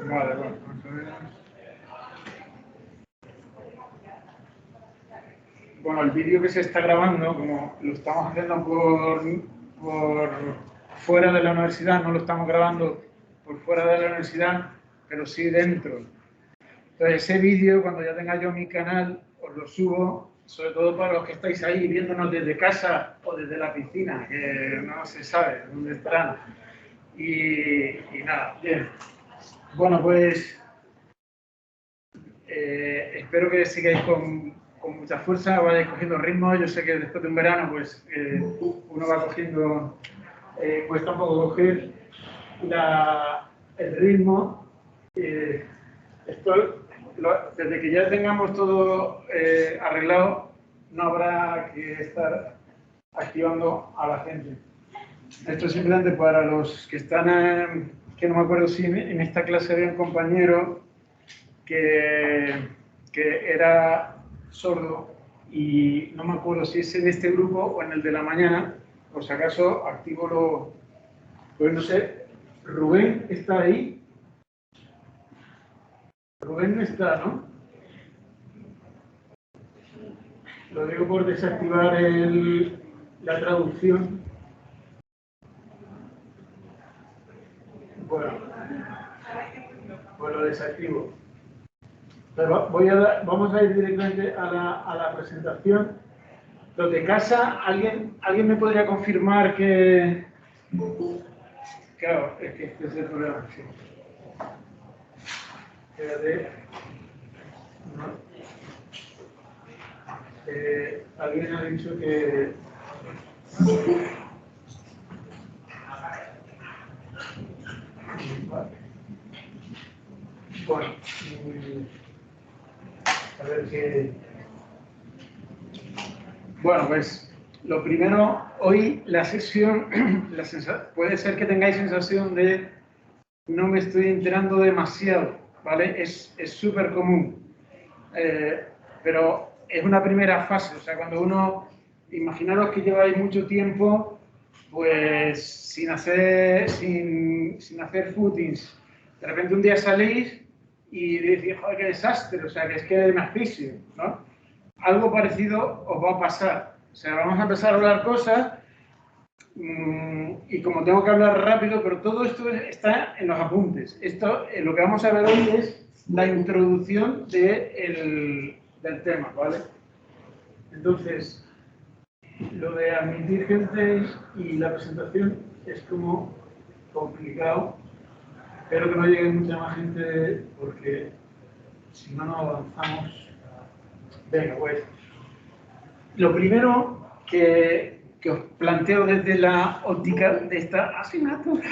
Vale, bueno, vamos a ver. Bueno, el vídeo que se está grabando, como lo estamos haciendo por fuera de la universidad, no lo estamos grabando por fuera de la universidad, pero sí dentro. Entonces, ese vídeo, cuando ya tenga yo mi canal, os lo subo, sobre todo para los que estáis ahí viéndonos desde casa o desde la piscina, que no se sabe dónde estarán. Y nada, bien. Bueno, pues espero que sigáis con mucha fuerza, vayáis cogiendo ritmo. Yo sé que después de un verano, pues uno va cogiendo, cuesta un poco coger el ritmo. Desde que ya tengamos todo arreglado, no habrá que estar activando a la gente. Esto es simplemente para los que están, que no me acuerdo si en esta clase había un compañero que era sordo y no me acuerdo si es en este grupo o en el de la mañana, por si acaso activo pues no sé, Rubén está ahí. Rubén no está, ¿no? Lo digo por desactivar la traducción. Bueno, pues lo desactivo. Pero vamos a ir directamente a la presentación. Los de casa, ¿alguien me podría confirmar que...? Claro, es que este es el problema. Sí. Espérate. No. Alguien ha dicho que... Vale. Bueno, a ver qué... Bueno, pues lo primero, hoy la sesión, puede ser que tengáis sensación de no me estoy enterando demasiado, ¿vale? Es súper común, pero es una primera fase, o sea, cuando uno, imaginaros que lleváis mucho tiempo, pues sin hacer footings, de repente un día salís y decís, joder, qué desastre, o sea, que es que me asfixio, ¿no? Algo parecido os va a pasar. O sea, vamos a empezar a hablar cosas y como tengo que hablar rápido, pero todo esto está en los apuntes. Lo que vamos a ver hoy es la introducción del tema, ¿vale? Entonces, lo de admitir gente y la presentación es como complicado. Espero que no llegue mucha más gente porque si no, no avanzamos. Venga, pues. Lo primero que os planteo desde la óptica de esta asignatura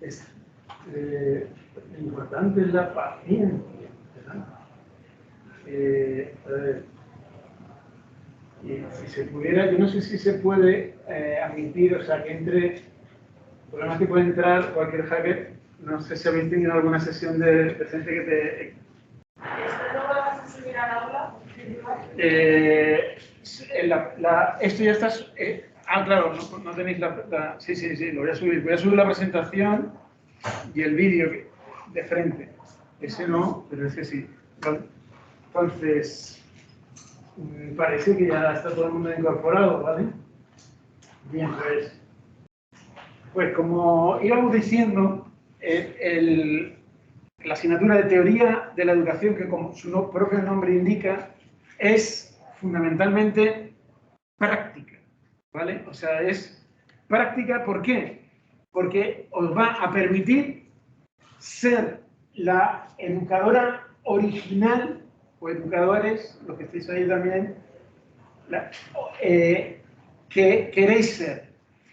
es lo importante es la paciencia, ¿verdad? A ver, y si se pudiera, yo no sé si se puede admitir, o sea, que entre, el problema es que puede entrar cualquier hacker, no sé si habéis tenido alguna sesión de gente que te... ¿Esto no lo vas a subir al aula? Esto ya está... claro, no tenéis sí, lo voy a subir. Voy a subir la presentación y el vídeo de frente. Ese no, pero ese sí. ¿Vale? Entonces, parece que ya está todo el mundo incorporado, ¿vale? Bien, pues como íbamos diciendo, la asignatura de teoría de la educación, que como su propio nombre indica, es fundamentalmente práctica, ¿vale? O sea, es práctica, ¿por qué? Porque os va a permitir ser la educadora original, o educadores, los que estáis ahí también, que queréis ser.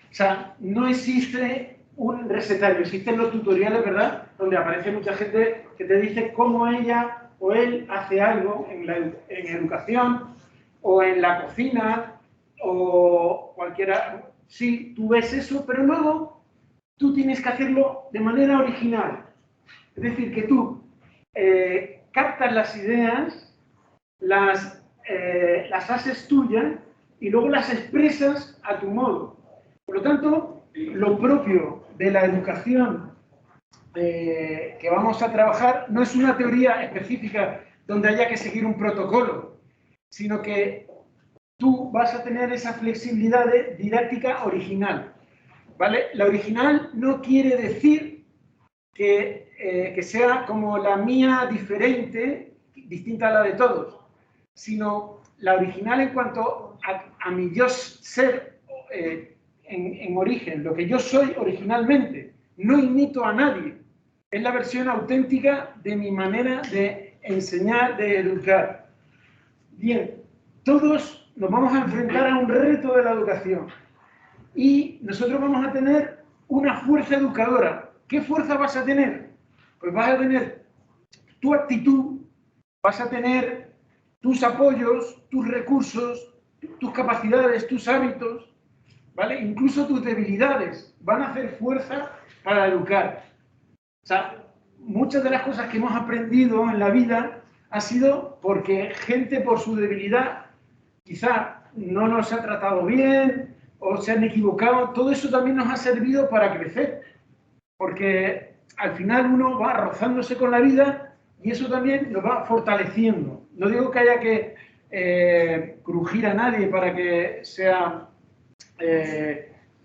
O sea, no existe un recetario, existen los tutoriales, ¿verdad? Donde aparece mucha gente que te dice cómo ella o él hace algo en educación o en la cocina o cualquiera. Sí, tú ves eso, pero luego tú tienes que hacerlo de manera original. Es decir, que tú captas las ideas, las haces tuyas y luego las expresas a tu modo. Por lo tanto, lo propio de la educación que vamos a trabajar no es una teoría específica donde haya que seguir un protocolo, sino que tú vas a tener esa flexibilidad de didáctica original, ¿vale? La original no quiere decir que sea como la mía diferente, distinta a la de todos, sino la original en cuanto a mi yo ser en origen, lo que yo soy originalmente. No imito a nadie. Es la versión auténtica de mi manera de enseñar, de educar. Bien, todos nos vamos a enfrentar a un reto de la educación y nosotros vamos a tener una fuerza educadora. ¿Qué fuerza vas a tener? Pues vas a tener tu actitud, vas a tener tus apoyos, tus recursos, tus capacidades, tus hábitos, ¿vale? Incluso tus debilidades van a hacer fuerza para educar. O sea, muchas de las cosas que hemos aprendido en la vida ha sido porque gente por su debilidad quizá no nos ha tratado bien o se han equivocado. Todo eso también nos ha servido para crecer, porque al final uno va rozándose con la vida y eso también lo va fortaleciendo. No digo que haya que crujir a nadie para que sea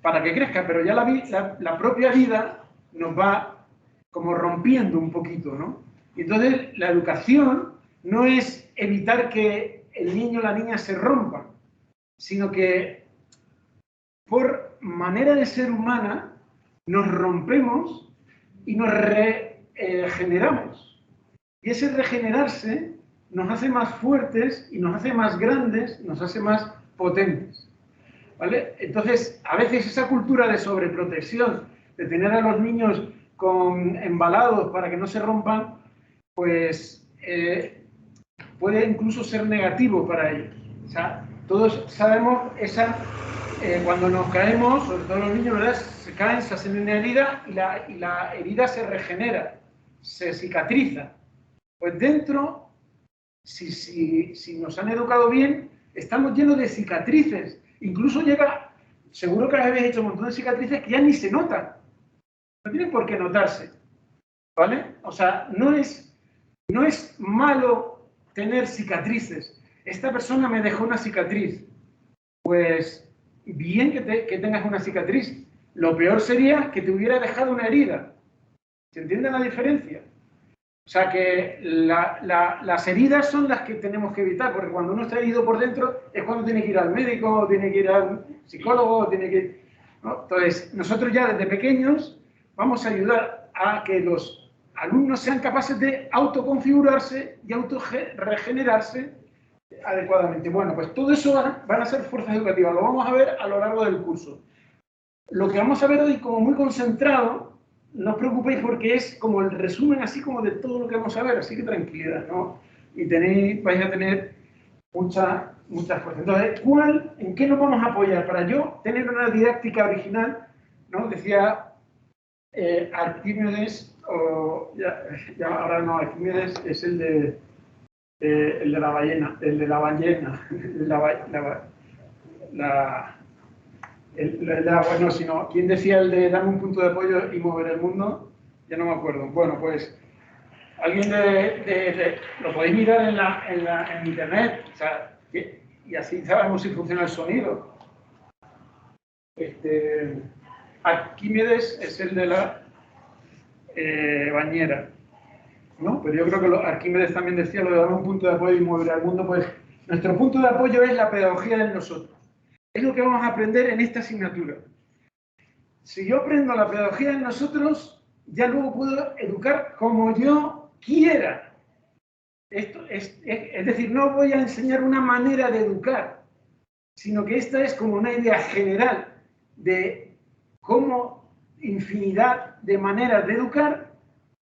para que crezca, pero ya la propia vida nos va como rompiendo un poquito, ¿no? Y entonces la educación no es evitar que el niño o la niña se rompan, sino que por manera de ser humana nos rompemos y nos regeneramos. Y ese regenerarse nos hace más fuertes y nos hace más grandes, nos hace más potentes, ¿vale? Entonces, a veces esa cultura de sobreprotección, de tener a los niños embalados para que no se rompan, pues puede incluso ser negativo para ellos. O sea, todos sabemos cuando nos caemos, sobre todo los niños, ¿verdad? Se caen, se hacen una herida y la herida se regenera, se cicatriza. Pues dentro, si nos han educado bien, estamos llenos de cicatrices. Incluso seguro que habéis hecho un montón de cicatrices que ya ni se notan. No tienen por qué notarse, ¿vale? O sea, no es malo tener cicatrices. Esta persona me dejó una cicatriz. Pues bien que tengas una cicatriz. Lo peor sería que te hubiera dejado una herida. ¿Se entiende la diferencia? O sea que las heridas son las que tenemos que evitar, porque cuando uno está herido por dentro es cuando tiene que ir al médico, tiene que ir a un psicólogo, ¿no? Entonces, nosotros ya desde pequeños vamos a ayudar a que los alumnos sean capaces de autoconfigurarse y autorregenerarse adecuadamente. Bueno, pues todo eso van a ser fuerzas educativas, lo vamos a ver a lo largo del curso. Lo que vamos a ver hoy como muy concentrado, no os preocupéis porque es como el resumen así como de todo lo que vamos a ver, así que tranquilidad, ¿no? Y vais a tener mucha fuerza. Entonces, ¿en qué nos vamos a apoyar? Para yo tener una didáctica original, ¿no? Decía Arquímedes, ahora no, Arquímedes es el de la ballena, bueno, sino, ¿quién decía el de darme un punto de apoyo y mover el mundo? Ya no me acuerdo. Bueno, pues, alguien lo podéis mirar en internet, o sea, y así sabemos si funciona el sonido. Arquímedes es el de la bañera, ¿no? Pero yo creo que Arquímedes también decía lo de dar un punto de apoyo y mover al mundo. Pues nuestro punto de apoyo es la pedagogía de nosotros. Es lo que vamos a aprender en esta asignatura. Si yo aprendo la pedagogía de nosotros, ya luego puedo educar como yo quiera. Es decir, no voy a enseñar una manera de educar, sino que esta es como una idea general de cómo infinidad de maneras de educar.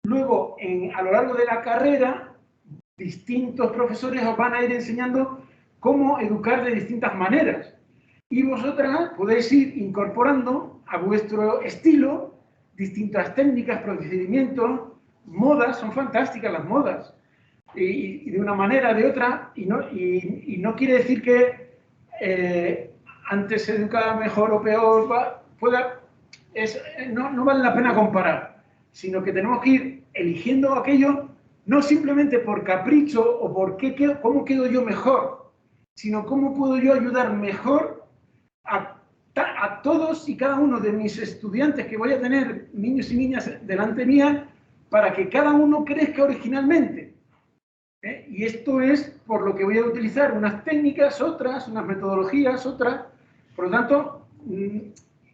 Luego, a lo largo de la carrera, distintos profesores os van a ir enseñando cómo educar de distintas maneras. Y vosotras podéis ir incorporando a vuestro estilo distintas técnicas, procedimientos, modas, son fantásticas las modas. Y de una manera, de otra, y no quiere decir que antes se educaba mejor o peor, no vale la pena comparar, sino que tenemos que ir eligiendo aquello no simplemente por capricho o por cómo quedo yo mejor, sino cómo puedo yo ayudar mejor a todos y cada uno de mis estudiantes que voy a tener, niños y niñas delante mía, para que cada uno crezca originalmente. Y esto es por lo que voy a utilizar unas técnicas, otras, unas metodologías, otras. Por lo tanto,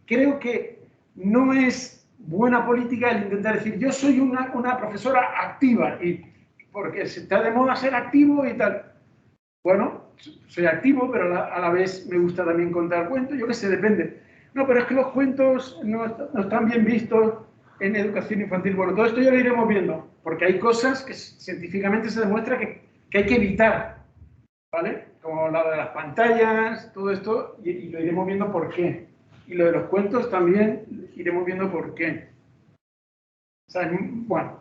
creo que no es buena política el intentar decir yo soy una profesora activa, porque se está de moda ser activo y tal. Bueno, soy activo, pero a la vez me gusta también contar cuentos, yo qué sé, depende. No, pero es que los cuentos no están bien vistos en educación infantil. Bueno, todo esto ya lo iremos viendo, porque hay cosas que científicamente se demuestra que hay que evitar, ¿vale? Como la de las pantallas, todo esto, y lo iremos viendo por qué. Y lo de los cuentos también iremos viendo por qué. O sea, bueno.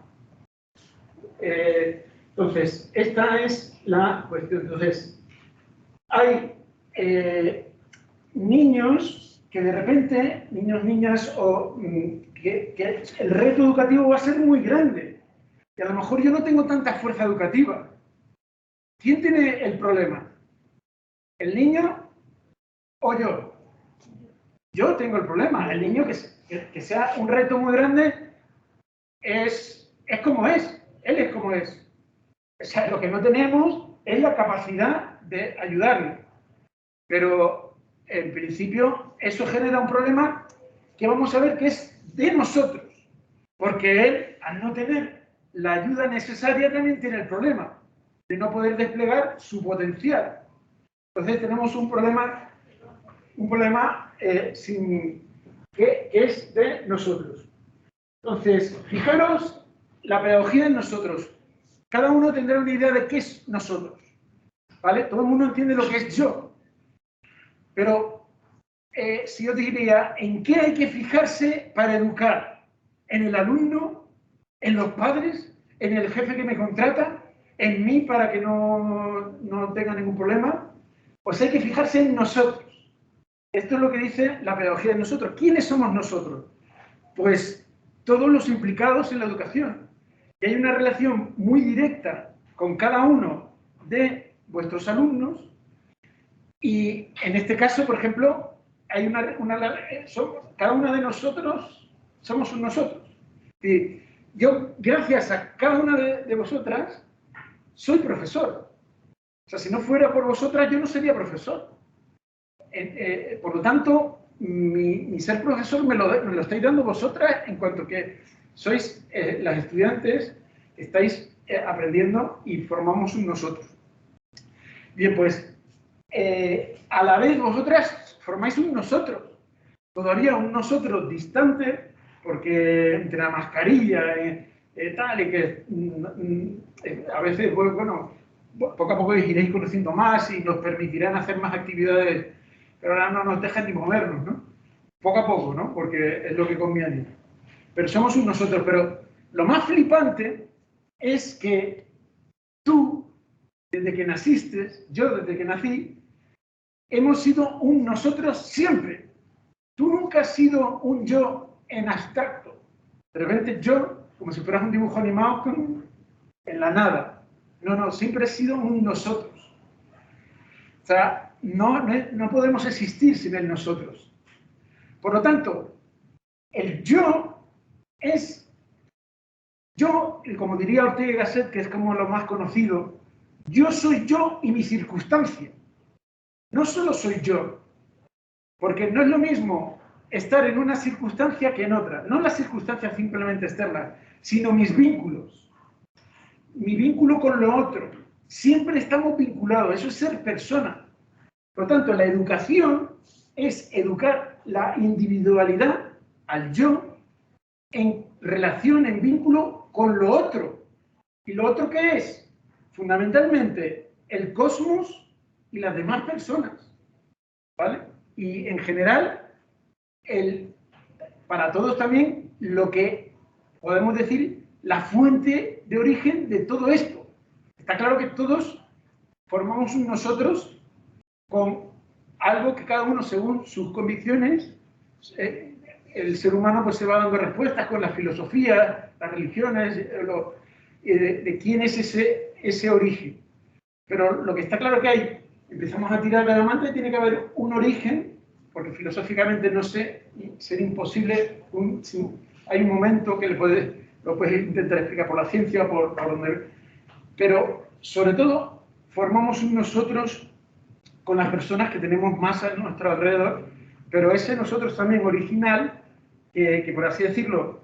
Entonces, esta es la cuestión. Entonces, hay niños que de repente, niños, niñas, que el reto educativo va a ser muy grande. Y a lo mejor yo no tengo tanta fuerza educativa. ¿Quién tiene el problema? ¿El niño o yo? Yo tengo el problema. El niño que sea un reto muy grande es como es. Él es como es. O sea, lo que no tenemos es la capacidad de ayudarle. Pero, en principio, eso genera un problema que vamos a ver que es de nosotros. Porque él, al no tener la ayuda necesaria, también tiene el problema de no poder desplegar su potencial. Entonces, tenemos un problema que es de nosotros. Entonces, fijaros la pedagogía en nosotros. Cada uno tendrá una idea de qué es nosotros, ¿vale? Todo el mundo entiende lo que es yo. Pero si yo diría, ¿en qué hay que fijarse para educar? ¿En el alumno? ¿En los padres? ¿En el jefe que me contrata? ¿En mí para que no tenga ningún problema? Pues hay que fijarse en nosotros. Esto es lo que dice la pedagogía de nosotros. ¿Quiénes somos nosotros? Pues todos los implicados en la educación. Y hay una relación muy directa con cada uno de vuestros alumnos y en este caso, por ejemplo, hay cada uno de nosotros somos un nosotros. Y yo, gracias a cada una de vosotras, soy profesor. O sea, si no fuera por vosotras, yo no sería profesor. Por lo tanto, mi ser profesor me lo estáis dando vosotras en cuanto que sois las estudiantes, estáis aprendiendo y formamos un nosotros. Bien, pues, a la vez vosotras formáis un nosotros. Todavía un nosotros distante, porque entre la mascarilla tal, y que a veces, bueno, poco a poco iréis conociendo más y nos permitirán hacer más actividades, pero ahora no nos dejan ni movernos, ¿no? Poco a poco, ¿no? Porque es lo que conviene. Pero somos un nosotros. Pero lo más flipante es que tú, desde que naciste, yo desde que nací, hemos sido un nosotros siempre. Tú nunca has sido un yo en abstracto. De repente yo, como si fueras un dibujo animado en la nada. No, siempre he sido un nosotros. O sea, no podemos existir sin el nosotros. Por lo tanto, el yo es yo, y como diría Ortega y Gasset, que es como lo más conocido, yo soy yo y mi circunstancia. No solo soy yo, porque no es lo mismo estar en una circunstancia que en otra. No las circunstancias simplemente externas, sino mis vínculos. Mi vínculo con lo otro. Siempre estamos vinculados, eso es ser persona. Por lo tanto, la educación es educar la individualidad al yo en relación, en vínculo con lo otro. ¿Y lo otro qué es? Fundamentalmente el cosmos y las demás personas, ¿vale? Y en general, para todos también, lo que podemos decir, la fuente de origen de todo esto. Está claro que todos formamos un nosotros con algo que cada uno, según sus convicciones, el ser humano pues se va dando respuestas con la filosofía, las religiones, de quién es ese origen. Pero lo que está claro que hay, empezamos a tirar de la manta y tiene que haber un origen, porque filosóficamente no sé, sería imposible, hay un momento que lo puedes intentar explicar por la ciencia, por donde, pero sobre todo formamos un nosotros con las personas que tenemos más a nuestro alrededor, pero ese nosotros también original, que por así decirlo,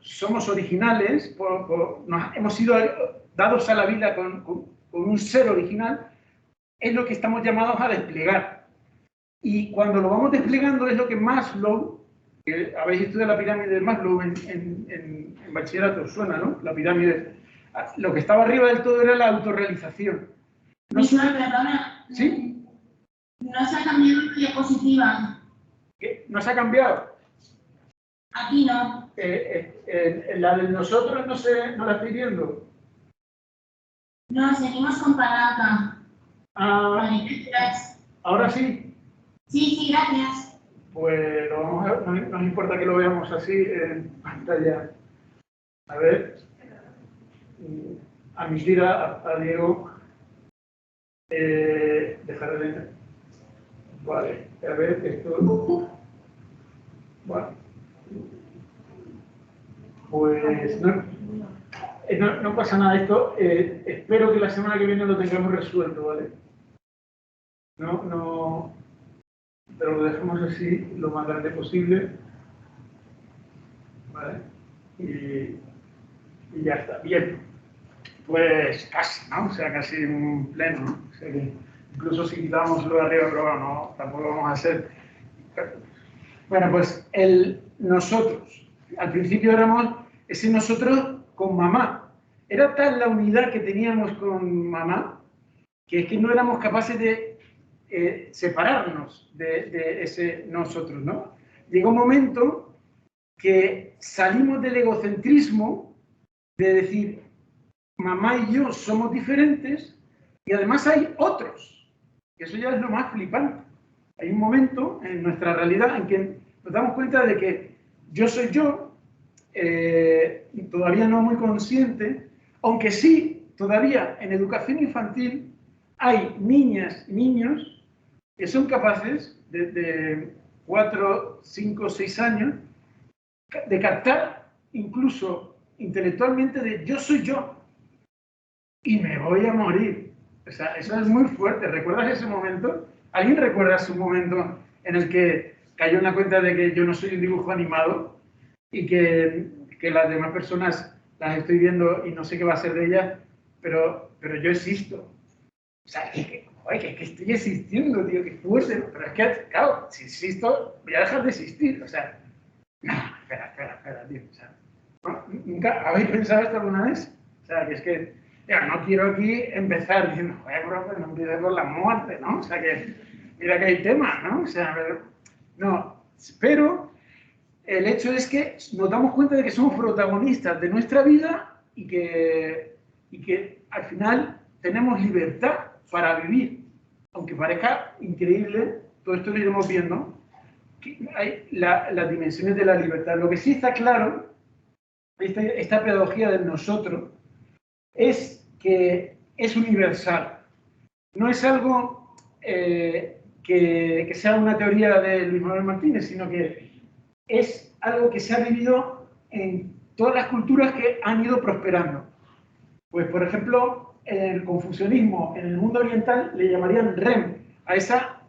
somos originales, hemos sido dados a la vida con un ser original, es lo que estamos llamados a desplegar. Y cuando lo vamos desplegando es lo que Maslow, que habéis estudiado la pirámide de Maslow en bachillerato, suena, ¿no? La pirámide. Lo que estaba arriba del todo era la autorrealización. Perdona. ¿Sí? No se ha cambiado la diapositiva. ¿Qué? ¿No se ha cambiado? Aquí no. La de nosotros no la estoy viendo. No, seguimos con palanca. Vale, gracias. ¿Ahora sí? Sí, gracias. Pues no nos importa que lo veamos así en pantalla. A ver. Admitir a Diego. Dejar de... Vale, a ver, esto... Bueno. Pues no pasa nada esto. Espero que la semana que viene lo tengamos resuelto, ¿vale? Pero lo dejamos así lo más grande posible. ¿Vale? Y ya está. Bien. Pues casi, ¿no? O sea, casi un pleno, ¿no? O sea que incluso si quitamos lo de arriba, pero no, tampoco vamos a hacer... Bueno, pues nosotros. Al principio éramos ese nosotros con mamá. Era tal la unidad que teníamos con mamá que es que no éramos capaces de separarnos de ese nosotros, ¿no? Llegó un momento que salimos del egocentrismo de decir, mamá y yo somos diferentes y además hay otros. Y eso ya es lo más flipante. Hay un momento en nuestra realidad en que nos damos cuenta de que yo soy yo, todavía no muy consciente, aunque sí, todavía en educación infantil hay niñas y niños que son capaces de 4, 5, 6 años de captar incluso intelectualmente de yo soy yo y me voy a morir. O sea, eso es muy fuerte. ¿Recuerdas ese momento? ¿Alguien recuerda ese momento en el que cayó en la cuenta de que yo no soy un dibujo animado y que las demás personas las estoy viendo y no sé qué va a ser de ellas, pero yo existo? O sea, que estoy existiendo, tío, qué fuerte. Pero es que, claro, si existo, voy a dejar de existir. O sea, no, espera, tío. O sea, ¿nunca habéis pensado esto alguna vez? O sea, que es que, ya, no quiero aquí empezar diciendo, bro, pues no empieces con la muerte, ¿no? O sea, que mira que hay temas, ¿no? O sea, no, pero el hecho es que nos damos cuenta de que somos protagonistas de nuestra vida y que al final tenemos libertad para vivir. Aunque parezca increíble, todo esto lo iremos viendo, que hay las dimensiones de la libertad. Lo que sí está claro, esta pedagogía del nosotros, es que es universal. No es algo que sea una teoría de Luis Manuel Martínez, sino que es algo que se ha vivido en todas las culturas que han ido prosperando. Pues, por ejemplo, el confucianismo en el mundo oriental le llamarían Rem, a esa...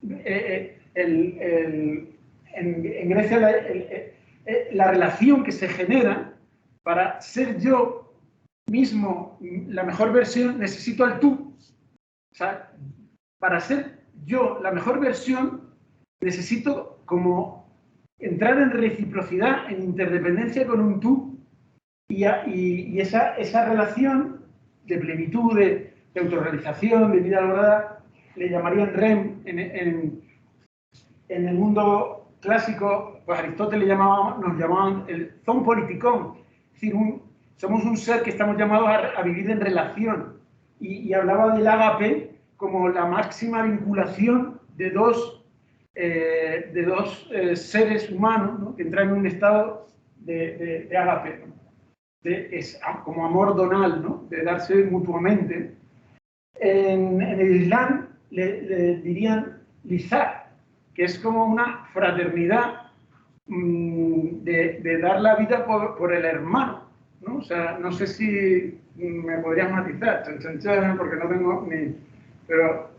en Grecia la relación que se genera para ser yo mismo la mejor versión, necesito al tú. O sea, para ser yo la mejor versión, necesito como entrar en reciprocidad, en interdependencia con un tú, y esa relación de plenitud, de autorrealización, de vida lograda, le llamarían Rem. En el mundo clásico, pues Aristóteles nos llamaban el zon politikon, es decir, somos un ser que estamos llamados a vivir en relación, y hablaba del ágape como la máxima vinculación de dos de dos seres humanos, ¿no? Que entran en un estado de ágape, ¿no? Es como amor donal, ¿no? De darse mutuamente. En el Islam le dirían lizar, que es como una fraternidad de dar la vida por el hermano, ¿no? O sea, no sé si me podrías matizar, porque no tengo ni... Pero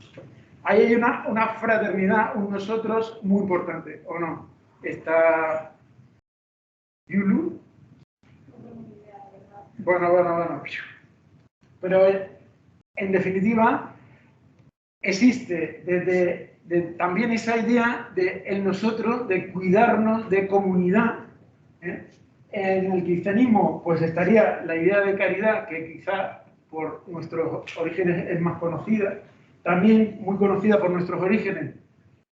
ahí hay una fraternidad, un nosotros muy importante, ¿o no? Está Yulu. Bueno. Pero en definitiva, existe también esa idea de el nosotros, de cuidarnos, de comunidad. En el cristianismo, pues estaría la idea de caridad, que quizá por nuestros orígenes es más conocida, también muy conocida por nuestros orígenes,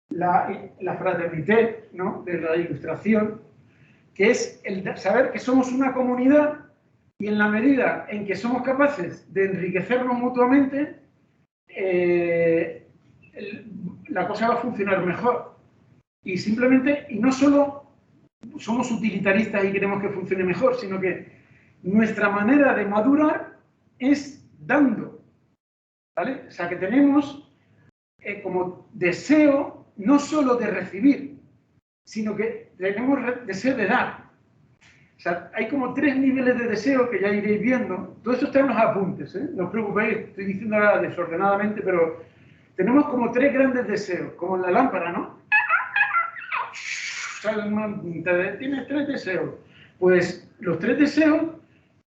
la fraternité, ¿no? De la Ilustración, que es el saber que somos una comunidad y en la medida en que somos capaces de enriquecernos mutuamente, la cosa va a funcionar mejor. Y simplemente, y no solo somos utilitaristas y queremos que funcione mejor, sino que nuestra manera de madurar es dando, ¿vale? O sea, que tenemos como deseo no solo de recibir, sino que tenemos deseo de dar. O sea, hay como 3 niveles de deseo que ya iréis viendo. Todo esto está en los apuntes, ¿eh? No os preocupéis, estoy diciendo ahora desordenadamente, pero tenemos como 3 grandes deseos, como en la lámpara, ¿no? Tienes 3 deseos. Pues los 3 deseos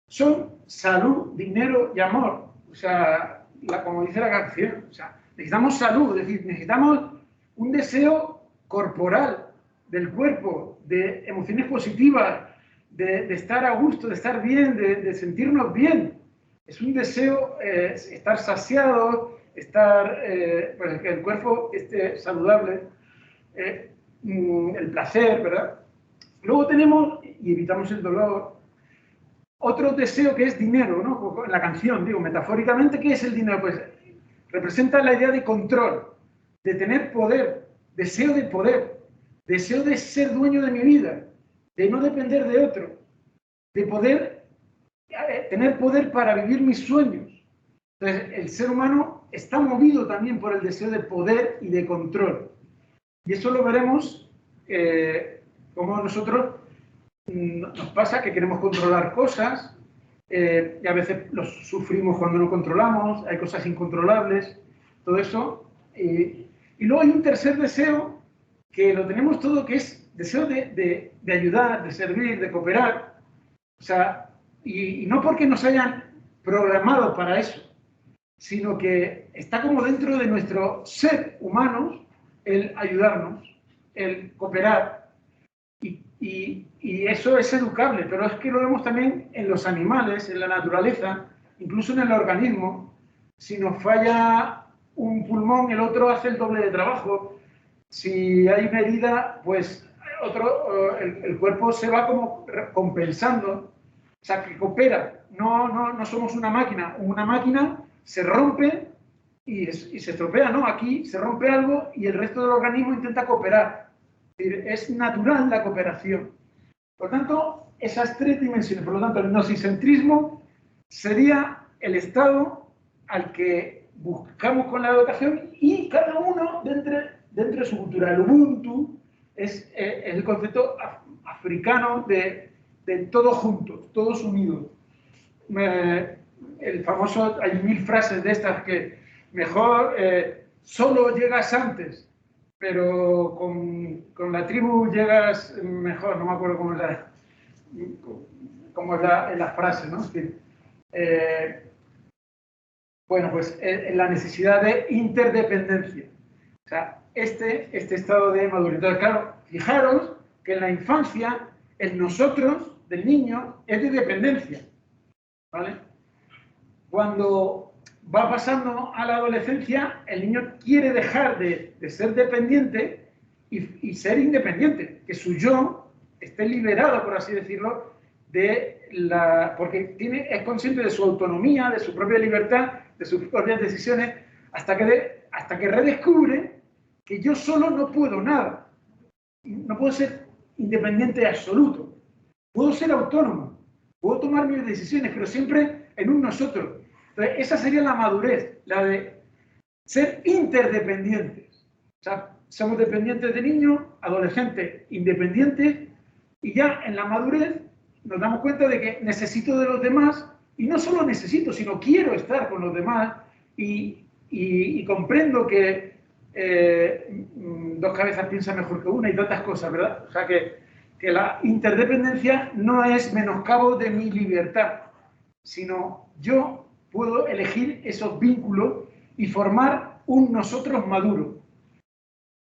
son salud, dinero y amor. O sea, como dice la canción, o sea, necesitamos salud, es decir, necesitamos un deseo corporal, del cuerpo, de emociones positivas, de estar a gusto, de estar bien, de sentirnos bien. Es un deseo estar saciado, pues que el cuerpo esté saludable, el placer, ¿verdad? Luego tenemos, y evitamos el dolor, otro deseo que es dinero, ¿no? La canción, digo, metafóricamente, ¿qué es el dinero? Pues representa la idea de control, de tener poder, deseo de ser dueño de mi vida, de no depender de otro, de poder tener poder para vivir mis sueños. Entonces, el ser humano está movido también por el deseo de poder y de control. Y eso lo veremos como nosotros nos pasa que queremos controlar cosas y a veces los sufrimos cuando no controlamos, hay cosas incontrolables, todo eso. Y luego hay un tercer deseo que lo tenemos todo, que es deseo de ayudar, de servir, de cooperar. O sea, y no porque nos hayan programado para eso, sino que está como dentro de nuestro ser humanos el ayudarnos, el cooperar. Y eso es educable, pero es que lo vemos también en los animales, en la naturaleza, incluso en el organismo. Si nos falla un pulmón, el otro hace el doble de trabajo. Si hay una herida, pues el cuerpo se va como compensando. O sea, que coopera. No somos una máquina. Una máquina se rompe y se estropea, ¿no? Aquí se rompe algo y el resto del organismo intenta cooperar. Es natural la cooperación. Por lo tanto, esas 3 dimensiones. Por lo tanto, el gnosicentrismo sería el estado al que buscamos con la educación y cada uno dentro de su cultura. El Ubuntu es el concepto africano de todos juntos, todos unidos. El famoso, hay 1000 frases de estas que mejor solo llegas antes, pero con la tribu llegas mejor, no me acuerdo cómo es la frase, ¿no? Es decir, bueno, pues la necesidad de interdependencia. O sea, este estado de madurez. Entonces, claro, fijaros que en la infancia el nosotros del niño es de dependencia, ¿vale? Cuando va pasando a la adolescencia, el niño quiere dejar de ser dependiente y ser independiente, que su yo esté liberado, por así decirlo, porque es consciente de su autonomía, de su propia libertad, de sus propias decisiones, hasta que redescubre que yo solo no puedo nada. No puedo ser independiente absoluto. Puedo ser autónomo, puedo tomar mis decisiones, pero siempre en un nosotros. Entonces, esa sería la madurez, la de ser interdependientes. O sea, somos dependientes de niños, adolescentes independientes, y ya en la madurez nos damos cuenta de que necesito de los demás, y no solo necesito, sino quiero estar con los demás, y comprendo que dos cabezas piensan mejor que una y tantas cosas, ¿verdad? O sea que la interdependencia no es menoscabo de mi libertad, sino yo puedo elegir esos vínculos y formar un nosotros maduro.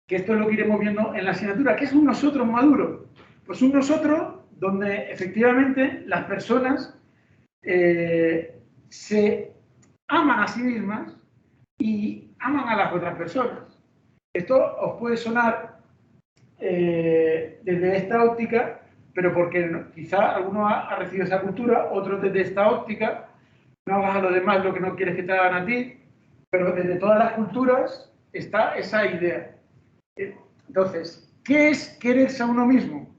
Que esto es lo que iremos viendo en la asignatura. ¿Qué es un nosotros maduro? Pues un nosotros donde efectivamente las personas se aman a sí mismas y aman a las otras personas. Esto os puede sonar desde esta óptica, pero porque quizá alguno ha recibido esa cultura, otros desde esta óptica, no hagas a los demás lo que no quieres que te hagan a ti, pero desde todas las culturas está esa idea. Entonces, ¿qué es quererse a uno mismo?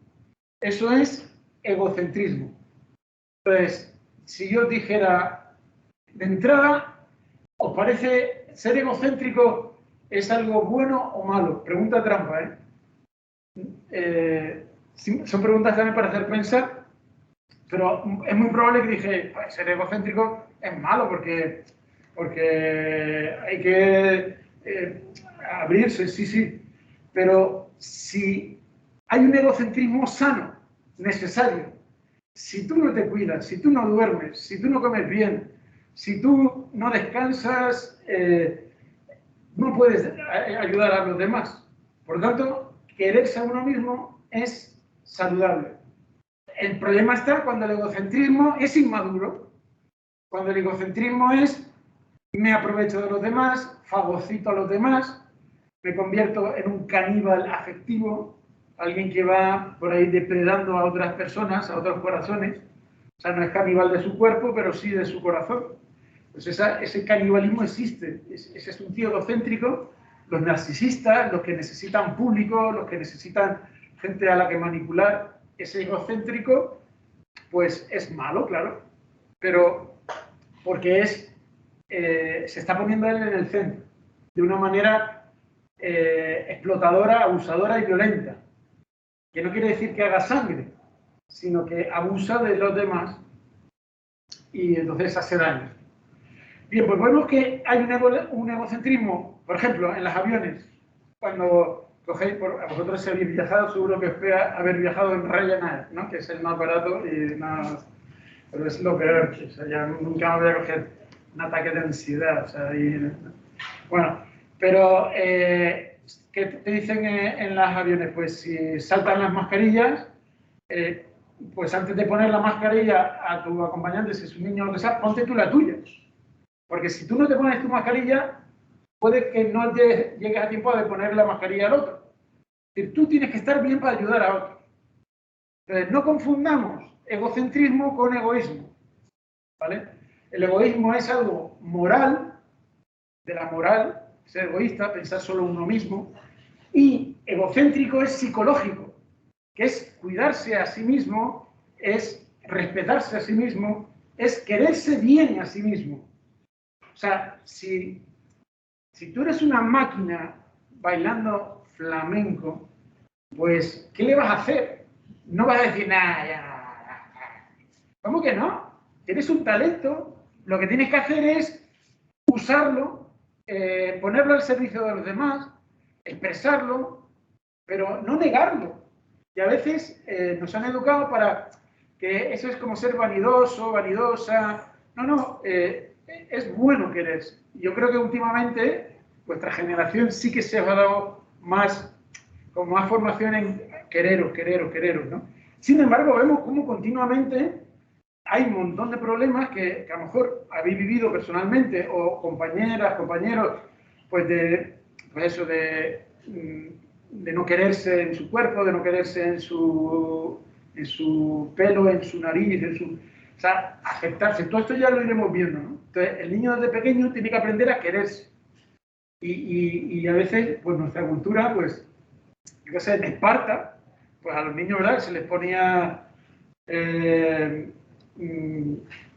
Eso es egocentrismo. Entonces, si yo dijera, de entrada, ¿os parece ser egocéntrico es algo bueno o malo? Pregunta trampa, son preguntas también para hacer pensar, pero es muy probable que dije, pues ser egocéntrico es malo porque hay que abrirse, sí, pero si hay un egocentrismo sano, necesario, si tú no te cuidas, si tú no duermes, si tú no comes bien, si tú no descansas, no puedes ayudar a los demás. Por lo tanto, quererse a uno mismo es saludable. El problema está cuando el egocentrismo es inmaduro, cuando el egocentrismo es me aprovecho de los demás, fagocito a los demás, me convierto en un caníbal afectivo, alguien que va por ahí depredando a otras personas, a otros corazones. O sea, no es caníbal de su cuerpo, pero sí de su corazón. Pues ese canibalismo existe. Ese es un tío egocéntrico. Los narcisistas, los que necesitan público, los que necesitan gente a la que manipular, ese egocéntrico, pues es malo, claro, pero porque se está poniendo él en el centro, de una manera explotadora, abusadora y violenta, que no quiere decir que haga sangre, sino que abusa de los demás y entonces hace daño. Bien, pues vemos que hay un egocentrismo, por ejemplo, en los aviones, cuando cogéis, a vosotros si habéis viajado, seguro que espera haber viajado en Ryanair, ¿no? Que es el más barato y más... Pero es lo peor, o sea, ya nunca me voy a coger un ataque de ansiedad, o sea, bueno, pero ¿qué te dicen en los aviones? Pues si saltan las mascarillas, pues antes de poner la mascarilla a tu acompañante, si es un niño o lo que sea, ponte tú la tuya. Porque si tú no te pones tu mascarilla, puede que no llegues a tiempo de poner la mascarilla al otro. Es decir, tú tienes que estar bien para ayudar a otro. Entonces, no confundamos egocentrismo con egoísmo, ¿vale? El egoísmo es algo moral, de la moral, ser egoísta, pensar solo uno mismo, y egocéntrico es psicológico, que es cuidarse a sí mismo, es respetarse a sí mismo, es quererse bien a sí mismo. O sea, si tú eres una máquina bailando flamenco, pues, ¿qué le vas a hacer? No vas a decir, nada, ya. ¿Cómo que no? Tienes un talento, lo que tienes que hacer es usarlo, ponerlo al servicio de los demás, expresarlo, pero no negarlo. Y a veces nos han educado para que eso es como ser vanidoso, vanidosa. No, es bueno quererse. Yo creo que últimamente vuestra generación sí que se ha dado con más formación en quereros, ¿no? Sin embargo, vemos cómo continuamente hay un montón de problemas que a lo mejor habéis vivido personalmente o compañeras, compañeros, pues de no quererse en su cuerpo, de no quererse en su pelo, en su nariz, o sea, aceptarse. Todo esto ya lo iremos viendo, ¿no? Entonces, el niño desde pequeño tiene que aprender a quererse. Y a veces, pues nuestra cultura, pues, yo qué sé, en Esparta, pues a los niños, ¿verdad? Se les ponía,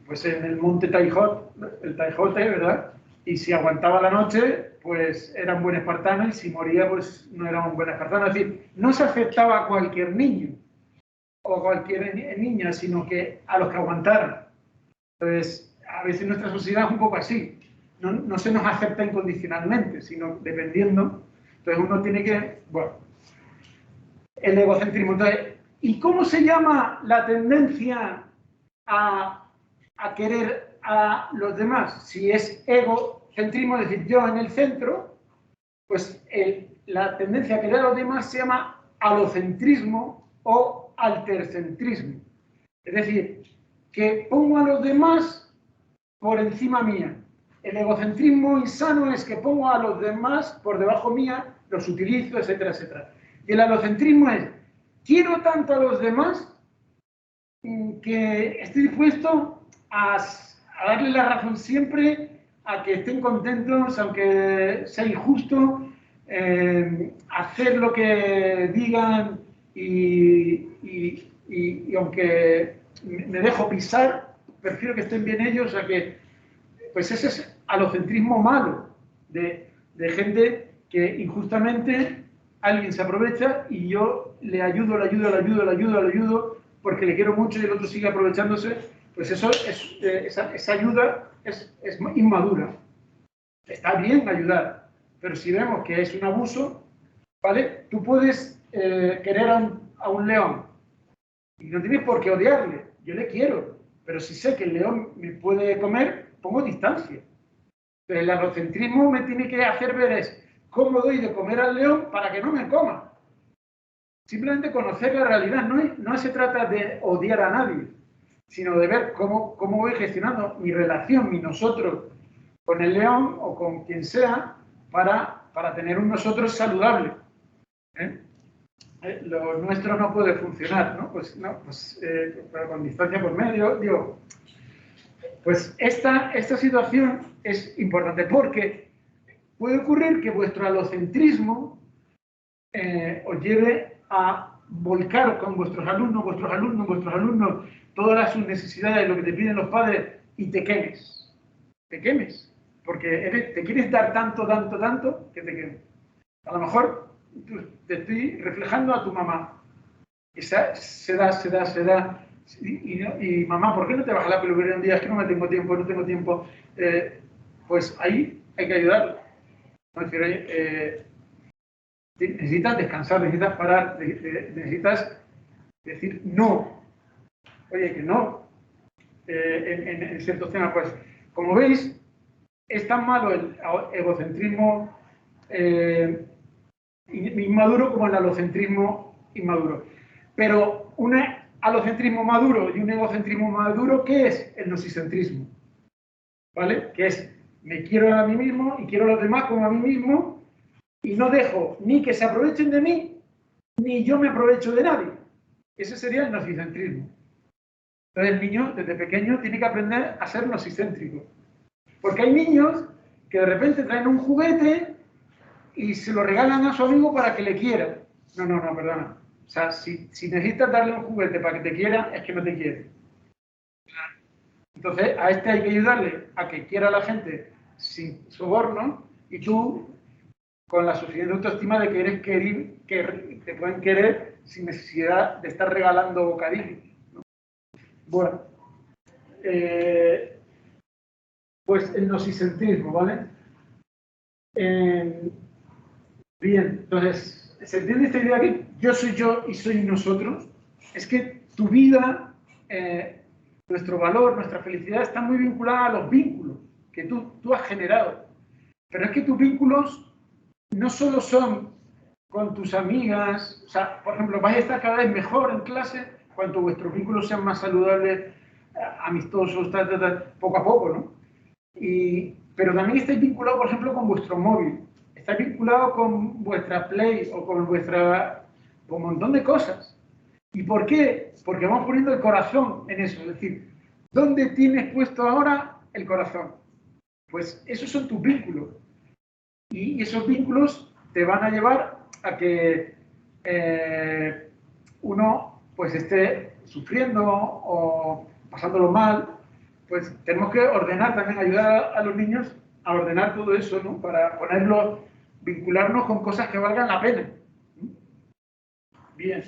pues en el monte Taijot, el Taijote, ¿verdad? Y si aguantaba la noche, pues era un buen espartano, y si moría, pues no era un buen espartano. Es decir, no se aceptaba a cualquier niño o cualquier niña, sino que a los que aguantaran. Entonces, a veces nuestra sociedad es un poco así. No se nos acepta incondicionalmente, sino dependiendo. Entonces uno tiene que, bueno, el egocentrismo. Entonces, ¿y cómo se llama la tendencia a querer a los demás? Si es egocentrismo, es decir, yo en el centro, pues la tendencia a querer a los demás se llama alocentrismo o altercentrismo. Es decir, que pongo a los demás por encima mía. El egocentrismo insano es que pongo a los demás por debajo mía, los utilizo, etcétera, etcétera. Y el alocentrismo es, quiero tanto a los demás que estoy dispuesto a darle la razón siempre, a que estén contentos, aunque sea injusto, hacer lo que digan y aunque me dejo pisar, prefiero que estén bien ellos, o sea que, pues ese es alocentrismo malo, de gente que injustamente alguien se aprovecha y yo le ayudo, porque le quiero mucho y el otro sigue aprovechándose, pues eso esa ayuda es inmadura. Está bien ayudar, pero si vemos que es un abuso, ¿vale? Tú puedes querer a un león y no tienes por qué odiarle, yo le quiero, pero si sé que el león me puede comer, pongo distancia. Entonces, el alocentrismo me tiene que hacer ver es cómo doy de comer al león para que no me coma. Simplemente conocer la realidad, no se trata de odiar a nadie, sino de ver cómo voy gestionando mi relación, mi nosotros, con el león o con quien sea, para tener un nosotros saludable. Lo nuestro no puede funcionar, ¿no? Pero con distancia por medio, digo, pues esta situación es importante porque puede ocurrir que vuestro alocentrismo os lleve a volcar con vuestros alumnos, todas sus necesidades, lo que te piden los padres, y te quemes, porque te quieres dar tanto, que te quemes. A lo mejor te estoy reflejando a tu mamá, y se da, y mamá, ¿por qué no te bajas la peluquería un día? Es que no tengo tiempo, pues ahí hay que ayudarla. Es decir, necesitas descansar, necesitas parar, necesitas decir no. Oye, que no. En ciertos temas, pues, como veis, es tan malo el egocentrismo inmaduro como el alocentrismo inmaduro. Pero un alocentrismo maduro y un egocentrismo maduro, ¿qué es? El nosicentrismo. ¿Vale? Que es, me quiero a mí mismo y quiero a los demás como a mí mismo, y no dejo ni que se aprovechen de mí, ni yo me aprovecho de nadie. Ese sería el nocicentrismo. Entonces el niño, desde pequeño, tiene que aprender a ser nocicéntrico. Porque hay niños que de repente traen un juguete y se lo regalan a su amigo para que le quiera. No, perdona. O sea, si necesitas darle un juguete para que te quiera, es que no te quiere. Entonces, a este hay que ayudarle a que quiera a la gente sin soborno, y tú con la suficiente autoestima de que eres querido, que te pueden querer sin necesidad de estar regalando bocadillos, ¿no? Bueno, pues el nocicentrismo, ¿vale? Bien, entonces, ¿se entiende esta idea que yo soy yo y soy nosotros? Es que tu vida, nuestro valor, nuestra felicidad está muy vinculada a los vínculos que tú has generado. Pero es que tus vínculos no solo son con tus amigas, o sea, por ejemplo, vais a estar cada vez mejor en clase cuanto vuestros vínculos sean más saludables, amistosos, poco a poco, ¿no? Pero también estáis vinculados, por ejemplo, con vuestro móvil, estáis vinculados con vuestra Play o con un montón de cosas. ¿Y por qué? Porque vamos poniendo el corazón en eso, es decir, ¿dónde tienes puesto ahora el corazón? Pues esos son tus vínculos. Y esos vínculos te van a llevar a que uno pues esté sufriendo o pasándolo mal. Pues tenemos que ordenar también, ayudar a los niños a ordenar todo eso, ¿no? Para ponerlo, vincularnos con cosas que valgan la pena. Bien.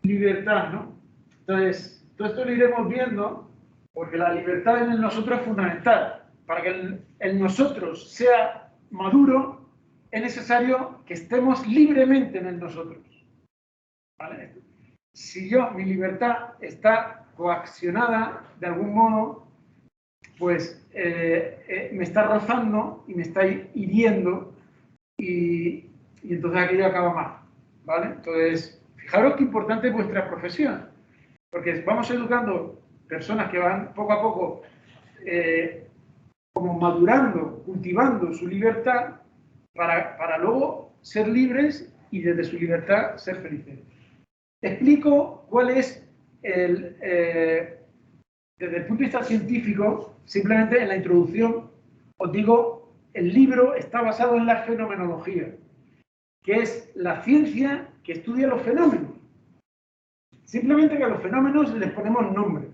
Libertad, ¿no? Entonces, todo esto lo iremos viendo porque la libertad en el nosotros es fundamental. Para que el nosotros sea maduro, es necesario que estemos libremente en el nosotros. ¿Vale? Si mi libertad está coaccionada de algún modo, pues me está rozando y me está hiriendo y entonces aquello acaba mal. ¿Vale? Entonces, fijaros qué importante es vuestra profesión, porque vamos educando personas que van poco a poco como madurando, cultivando su libertad para luego ser libres y desde su libertad ser felices. Explico cuál es desde el punto de vista científico, simplemente en la introducción, os digo, el libro está basado en la fenomenología, que es la ciencia que estudia los fenómenos. Simplemente que a los fenómenos les ponemos nombre.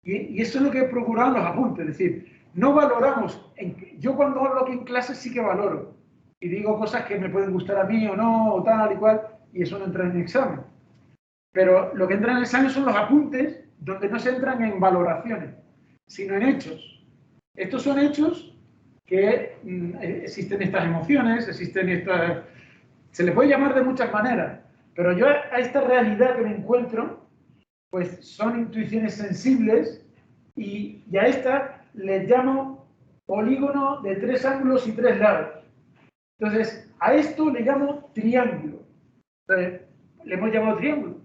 Y eso es lo que he procurado en los apuntes, es decir, no valoramos. Yo cuando hablo aquí en clase sí que valoro. Y digo cosas que me pueden gustar a mí o no, o tal y cual, y eso no entra en el examen. Pero lo que entra en el examen son los apuntes, donde no se entran en valoraciones, sino en hechos. Estos son hechos que existen estas emociones, existen estas... Se les puede llamar de muchas maneras, pero yo a esta realidad que me encuentro, pues son intuiciones sensibles y a esta les llamo polígono de 3 ángulos y 3 lados. Entonces, a esto le llamo triángulo. Entonces, le hemos llamado triángulo.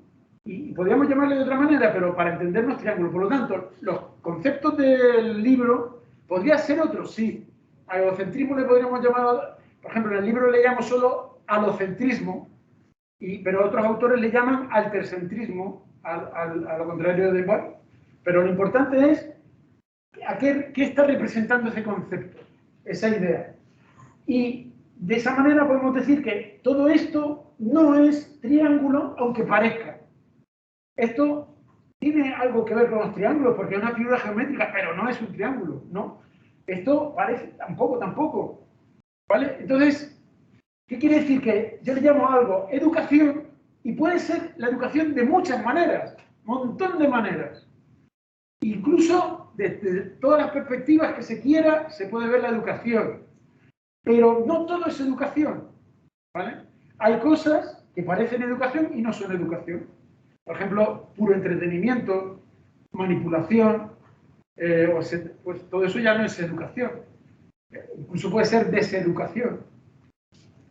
Y podríamos llamarle de otra manera, pero para entendernos triángulo. Por lo tanto, los conceptos del libro podría ser otros, sí. A egocentrismo le podríamos llamar, por ejemplo, en el libro le llamo solo alocentrismo, pero otros autores le llaman altercentrismo, a lo contrario de igual. Pero lo importante es qué está representando ese concepto, esa idea. Y de esa manera podemos decir que todo esto no es triángulo, aunque parezca. Esto tiene algo que ver con los triángulos, porque es una figura geométrica, pero no es un triángulo, ¿no? Esto parece tampoco. ¿Vale? Entonces, ¿qué quiere decir? Que yo le llamo algo educación, y puede ser la educación de muchas maneras, montón de maneras. Incluso desde todas las perspectivas que se quiera, se puede ver la educación. Pero no todo es educación, ¿vale? Hay cosas que parecen educación y no son educación. Por ejemplo, puro entretenimiento, manipulación, pues todo eso ya no es educación. Incluso puede ser deseducación.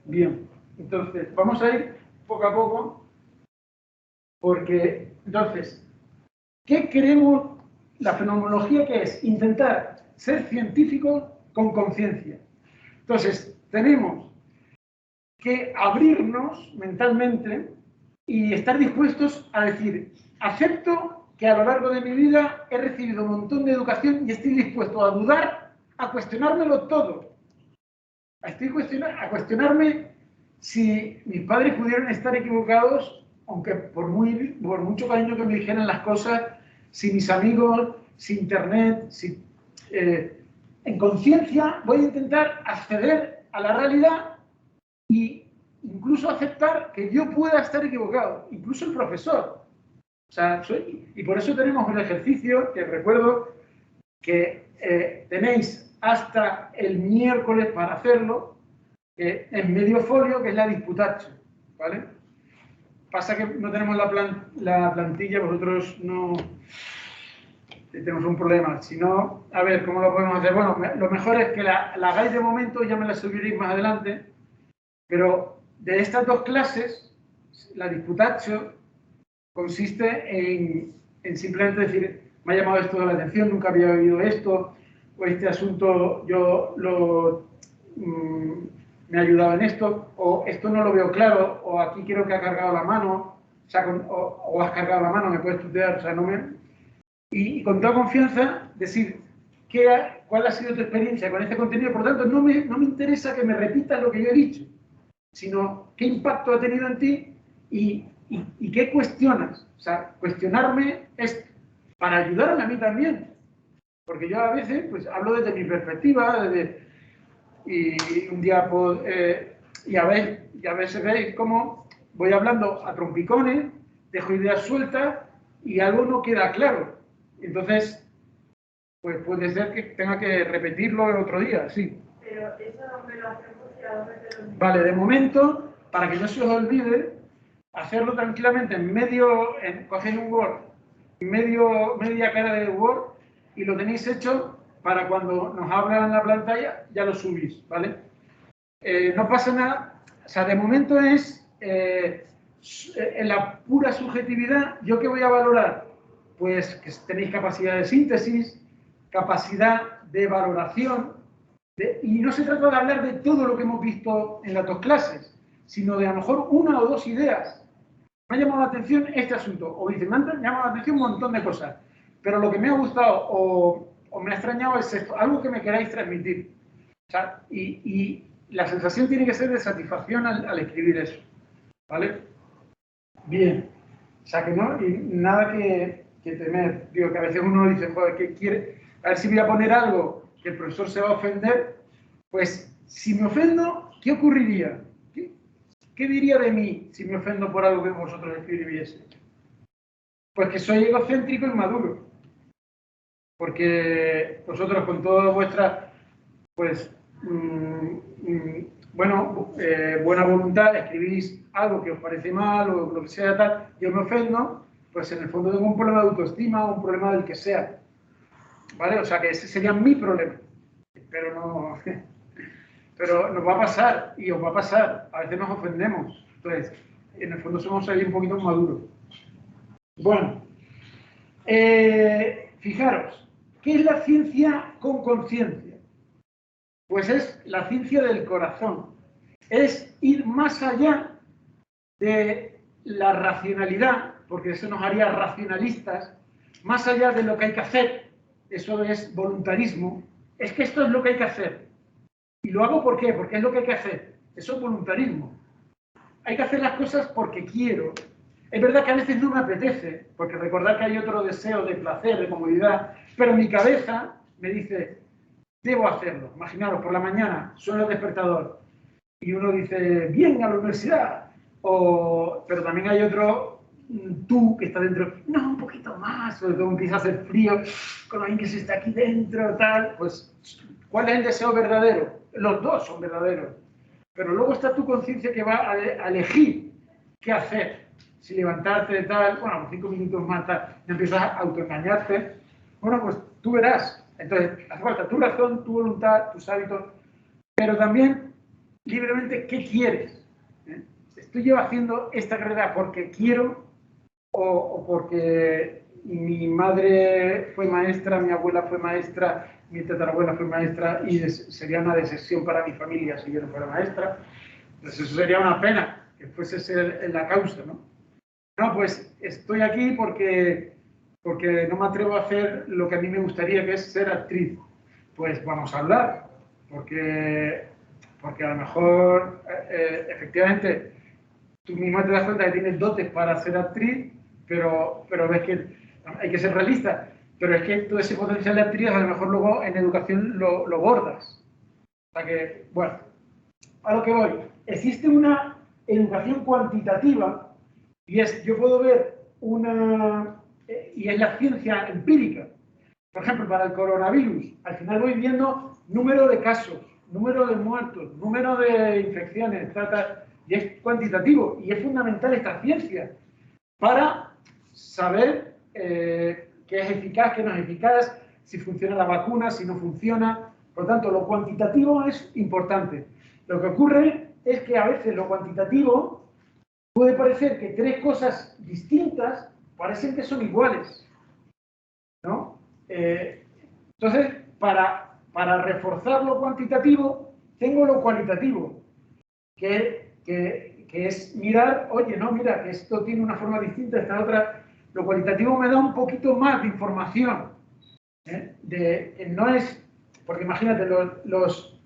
Bien, entonces vamos a ir poco a poco, porque entonces, ¿qué queremos? La fenomenología, ¿qué es? Intentar ser científicos con conciencia. Entonces, tenemos que abrirnos mentalmente y estar dispuestos a decir, acepto que a lo largo de mi vida he recibido un montón de educación y estoy dispuesto a dudar, a cuestionármelo todo. A cuestionarme si mis padres pudieron estar equivocados, aunque por mucho cariño que me dijeran las cosas, si mis amigos, si internet, en conciencia voy a intentar acceder a la realidad e incluso aceptar que yo pueda estar equivocado, incluso el profesor. O sea, y por eso tenemos un ejercicio que recuerdo que tenéis hasta el miércoles para hacerlo, en medio folio, que es la disputatio, ¿vale? Pasa que no tenemos la plantilla, vosotros no tenemos un problema. Si no, a ver, ¿cómo lo podemos hacer? Bueno, lo mejor es que la hagáis de momento, ya me la subiréis más adelante, pero de estas dos clases, la disputatio consiste en simplemente decir, me ha llamado esto de la atención, nunca había oído esto, o este asunto me ha ayudado en esto, o esto no lo veo claro, o aquí quiero que ha cargado la mano, o has cargado la mano, me puedes tutear, o sea, no me... Y con toda confianza decir, ¿cuál ha sido tu experiencia con este contenido? Por lo tanto, no me interesa que me repitas lo que yo he dicho, sino qué impacto ha tenido en ti y qué cuestionas. O sea, cuestionarme es para ayudarme a mí también. Porque yo a veces pues, hablo desde mi perspectiva, y un día pues, y a veces veis cómo voy hablando a trompicones, dejo ideas sueltas y algo no queda claro. Entonces, pues puede ser que tenga que repetirlo el otro día, sí. Pero eso no me lo hacemos y a dónde te lo... Vale, de momento, para que no se os olvide, hacerlo tranquilamente cogéis un Word, media cara de Word y lo tenéis hecho para cuando nos habla en la pantalla, ya lo subís, ¿vale? No pasa nada, o sea, de momento es en la pura subjetividad. ¿Yo qué voy a valorar? Pues que tenéis capacidad de síntesis, capacidad de valoración, y no se trata de hablar de todo lo que hemos visto en las dos clases, sino de a lo mejor una o dos ideas. Me ha llamado la atención este asunto, o dice, me ha llamado la atención un montón de cosas, pero lo que me ha gustado o me ha extrañado es esto, algo que me queráis transmitir. O sea, y la sensación tiene que ser de satisfacción al escribir eso, ¿vale? Bien, o sea que no, y nada que temer. Digo, que a veces uno dice, joder, ¿qué quiere? A ver si voy a poner algo que el profesor se va a ofender. Pues, si me ofendo, ¿qué ocurriría? ¿Qué diría de mí si me ofendo por algo que vosotros escribiese? Pues que soy egocéntrico y maduro. Porque vosotros con toda vuestra, pues, buena voluntad, escribís algo que os parece mal o lo que sea tal, yo me ofendo, pues en el fondo tengo un problema de autoestima o un problema del que sea. ¿Vale? O sea que ese sería mi problema. Pero nos va a pasar, y os va a pasar. A veces nos ofendemos. Entonces, en el fondo somos ahí un poquito maduros. Bueno, fijaros, ¿qué es la ciencia con conciencia? Pues es la ciencia del corazón. Es ir más allá de la racionalidad, porque eso nos haría racionalistas, más allá de lo que hay que hacer. Eso es voluntarismo. Es que esto es lo que hay que hacer. ¿Y lo hago por qué? Porque es lo que hay que hacer. Eso es voluntarismo. Hay que hacer las cosas porque quiero. Es verdad que a veces no me apetece, porque recordar que hay otro deseo de placer, de comodidad, pero mi cabeza me dice, debo hacerlo. Imaginaros, por la mañana suena el despertador y uno dice, bien, a la universidad. Pero también hay otro tú que está dentro, no, un poquito más, sobre todo empieza a hacer frío, con alguien que se está aquí dentro, tal. Pues, ¿cuál es el deseo verdadero? Los dos son verdaderos. Pero luego está tu conciencia que va a elegir qué hacer. Si levantarte, tal, bueno, 5 minutos más, tal, y empiezas a autoengañarte. Bueno, pues tú verás. Entonces, hace falta tu razón, tu voluntad, tus hábitos, pero también libremente qué quieres. ¿Estoy yo haciendo esta carrera porque quiero o porque mi madre fue maestra, mi abuela fue maestra, mi tatarabuela fue maestra y sería una decepción para mi familia si yo no fuera maestra? Entonces eso sería una pena que fuese la causa, ¿no? No, pues estoy aquí porque no me atrevo a hacer lo que a mí me gustaría, que es ser actriz. Pues vamos a hablar, porque a lo mejor, efectivamente, tú misma te das cuenta que tienes dotes para ser actriz, pero ves que hay que ser realista. Pero es que todo ese potencial de actriz a lo mejor luego en educación lo bordas. O sea que, bueno, a lo que voy. Existe una educación cuantitativa y yo puedo ver y es la ciencia empírica. Por ejemplo, para el coronavirus, al final voy viendo número de casos, número de muertos, número de infecciones, y es cuantitativo y es fundamental esta ciencia para saber qué es eficaz, qué no es eficaz, si funciona la vacuna, si no funciona. Por lo tanto, lo cuantitativo es importante. Lo que ocurre es que a veces lo cuantitativo puede parecer que tres cosas distintas parecen que son iguales, ¿no? Entonces, para reforzar lo cuantitativo, tengo lo cualitativo, que es mirar, oye, no, mira, que esto tiene una forma distinta, esta otra. Lo cualitativo me da un poquito más de información. No es, porque imagínate, los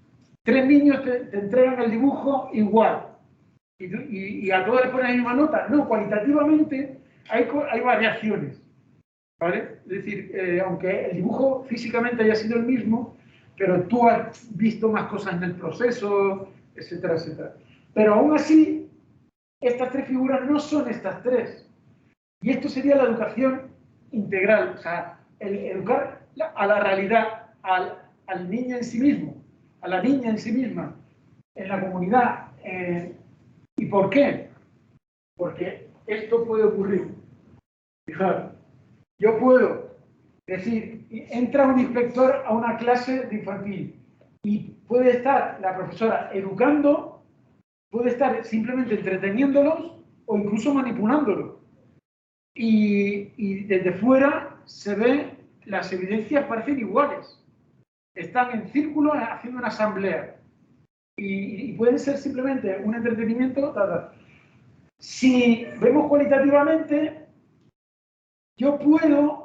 3 niños te entregan el dibujo igual y a todos les ponen la misma nota. No, cualitativamente hay variaciones, ¿vale? Es decir, aunque el dibujo físicamente haya sido el mismo, pero tú has visto más cosas en el proceso, etcétera, etcétera. Pero aún así, estas 3 figuras no son estas 3. Y esto sería la educación integral, o sea, el educar a la realidad, al niño en sí mismo, a la niña en sí misma, en la comunidad. ¿Y por qué? Porque esto puede ocurrir. Fijaros, yo puedo decir, entra un inspector a una clase de infantil y puede estar la profesora educando, puede estar simplemente entreteniéndolos o incluso manipulándolos. Y desde fuera se ve, las evidencias parecen iguales. Están en círculo haciendo una asamblea. Y pueden ser simplemente un entretenimiento. Si vemos cualitativamente,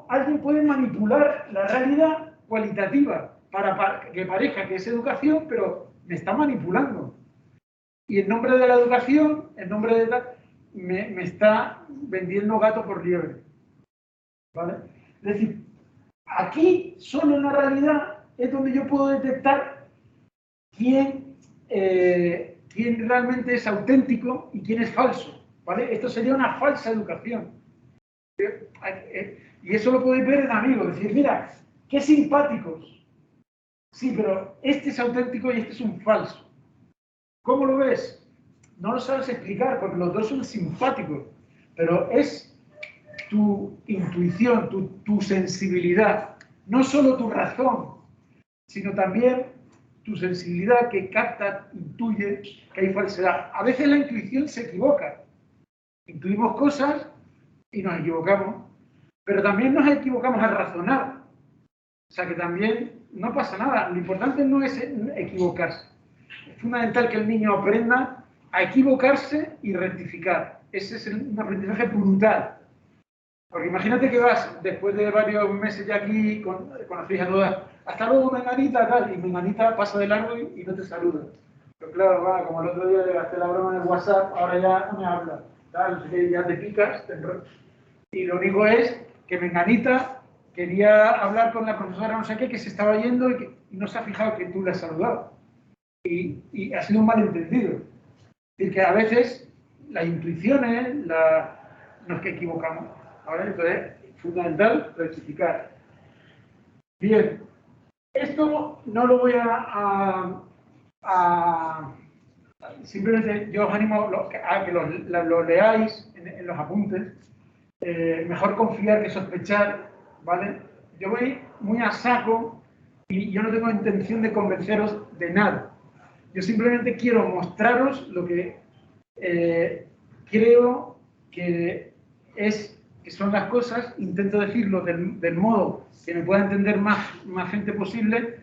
alguien puede manipular la realidad cualitativa para que parezca que es educación, pero me está manipulando. Y en nombre de la educación, en nombre de me está vendiendo gato por liebre. ¿Vale? Es decir, aquí, solo en la realidad, es donde yo puedo detectar quién realmente es auténtico y quién es falso. ¿Vale? Esto sería una falsa educación. Y eso lo podéis ver en amigos. Decir, mira, qué simpáticos. Sí, pero este es auténtico y este es un falso. ¿Cómo lo ves? No lo sabes explicar porque los dos son simpáticos, pero es tu intuición, tu sensibilidad, no solo tu razón, sino también tu sensibilidad que capta, intuye que hay falsedad. A veces la intuición se equivoca. Intuimos cosas y nos equivocamos, pero también nos equivocamos al razonar. O sea que también no pasa nada. Lo importante no es equivocarse. Es fundamental que el niño aprenda a equivocarse y rectificar. Ese es un aprendizaje brutal. Porque imagínate que vas, después de varios meses ya aquí, conocéis a todas, hasta luego, menganita, tal, y menganita pasa de largo y no te saluda. Pero claro, va, como el otro día le gasté la broma en el WhatsApp, ahora ya no me habla. Tal, ya te picas, y lo único es que menganita quería hablar con la profesora no sé qué, que se estaba yendo y no se ha fijado que tú le has saludado. Y ha sido un malentendido. Es decir, que a veces las intuiciones nos que equivocamos. ¿Vale? Entonces, es fundamental rectificar. Bien, esto no lo voy simplemente yo os animo a que lo leáis en los apuntes. Mejor confiar que sospechar, ¿vale? Yo voy muy a saco y yo no tengo intención de convenceros de nada. Yo simplemente quiero mostraros lo que creo que son las cosas, intento decirlo del modo que me pueda entender más gente posible,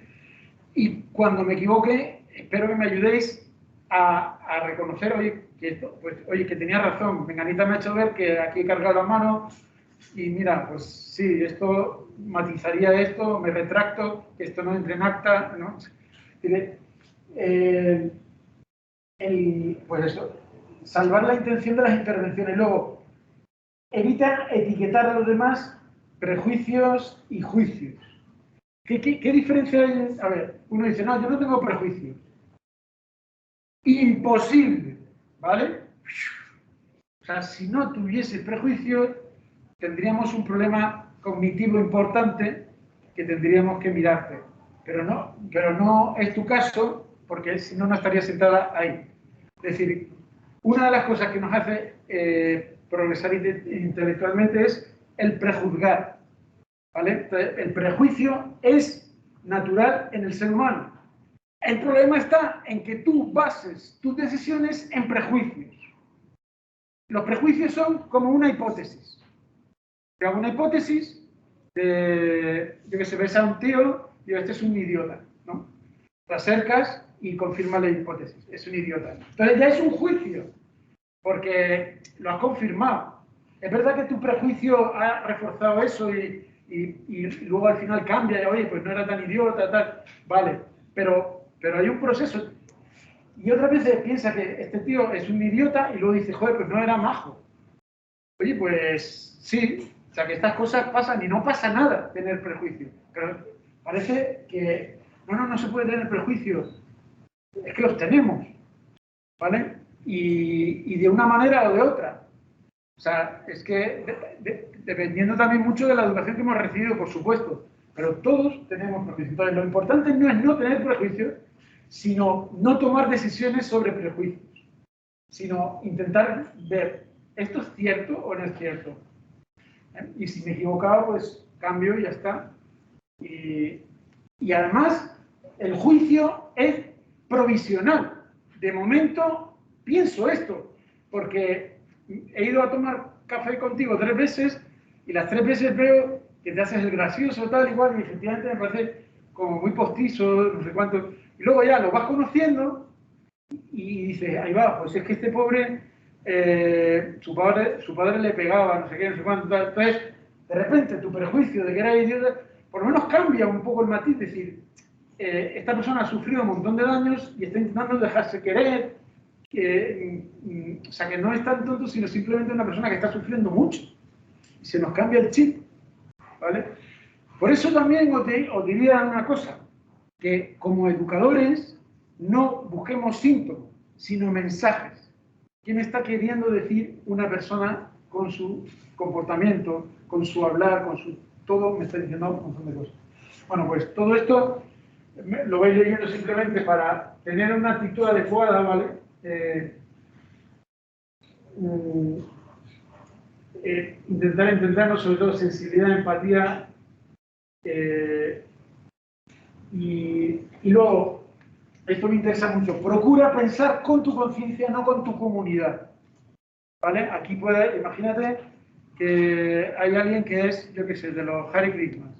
y cuando me equivoque, espero que me ayudéis a reconocer, oye, que tenía razón, menganita me ha hecho ver que aquí he cargado la mano, y mira, pues sí, esto matizaría esto, me retracto, que esto no entre en acta, ¿no? Pues eso, salvar la intención de las intervenciones. Luego, evita etiquetar a los demás prejuicios y juicios. ¿Qué diferencia hay? A ver, uno dice, no, yo no tengo prejuicios. Imposible, ¿vale? O sea, si no tuviese prejuicios, tendríamos un problema cognitivo importante que tendríamos que mirarte. Pero no es tu caso, porque si no, no estaría sentada ahí. Es decir, una de las cosas que nos hace progresar intelectualmente es el prejuzgar, ¿vale? Entonces, el prejuicio es natural en el ser humano. El problema está en que tú bases tus decisiones en prejuicios. Los prejuicios son como una hipótesis. Yo hago una hipótesis yo que sé, ves a un tío y digo, este es un idiota, ¿no? Te acercas y confirma la hipótesis, es un idiota. Entonces ya es un juicio, porque lo has confirmado. Es verdad que tu prejuicio ha reforzado eso y y luego al final cambia y, oye, pues no era tan idiota, tal, vale, pero hay un proceso. Y otras veces piensa que este tío es un idiota y luego dice, joder, pues no era majo. Oye, pues sí, o sea que estas cosas pasan y no pasa nada tener prejuicios. Pero parece que no se puede tener prejuicios. Es que los tenemos, ¿vale? Y de una manera o de otra. O sea, es que dependiendo también mucho de la educación que hemos recibido, por supuesto. Pero todos tenemos prejuicios. Entonces, lo importante no es no tener prejuicios, sino no tomar decisiones sobre prejuicios, sino intentar ver, ¿esto es cierto o no es cierto? Y si me he equivocado, pues cambio y ya está. Y además, el juicio es provisional. De momento, pienso esto, porque he ido a tomar café contigo 3 veces y las 3 veces veo que te haces el gracioso, tal, igual, y efectivamente me parece como muy postizo, no sé cuánto. Y luego ya lo vas conociendo y dices, ahí va, pues es que este pobre, su padre le pegaba, no sé qué, no sé cuánto, tal. Entonces, de repente, tu prejuicio de que era idiota, por lo menos cambia un poco el matiz, es decir, esta persona ha sufrido un montón de daños y está intentando dejarse querer, o sea, que no es tan tonto, sino simplemente una persona que está sufriendo mucho. Y se nos cambia el chip, ¿vale? Por eso también os diría una cosa, que como educadores no busquemos síntomas, sino mensajes. ¿Qué me está queriendo decir una persona con su comportamiento, con su hablar, con su... todo me está diciendo un montón de cosas? Bueno, pues todo esto lo vais leyendo simplemente para tener una actitud adecuada, ¿vale? Intentarnos sobre todo sensibilidad, empatía y luego, esto me interesa mucho, procura pensar con tu conciencia, no con tu comunidad, ¿vale? Aquí imagínate que hay alguien que es, yo qué sé, de los Hare Krishnas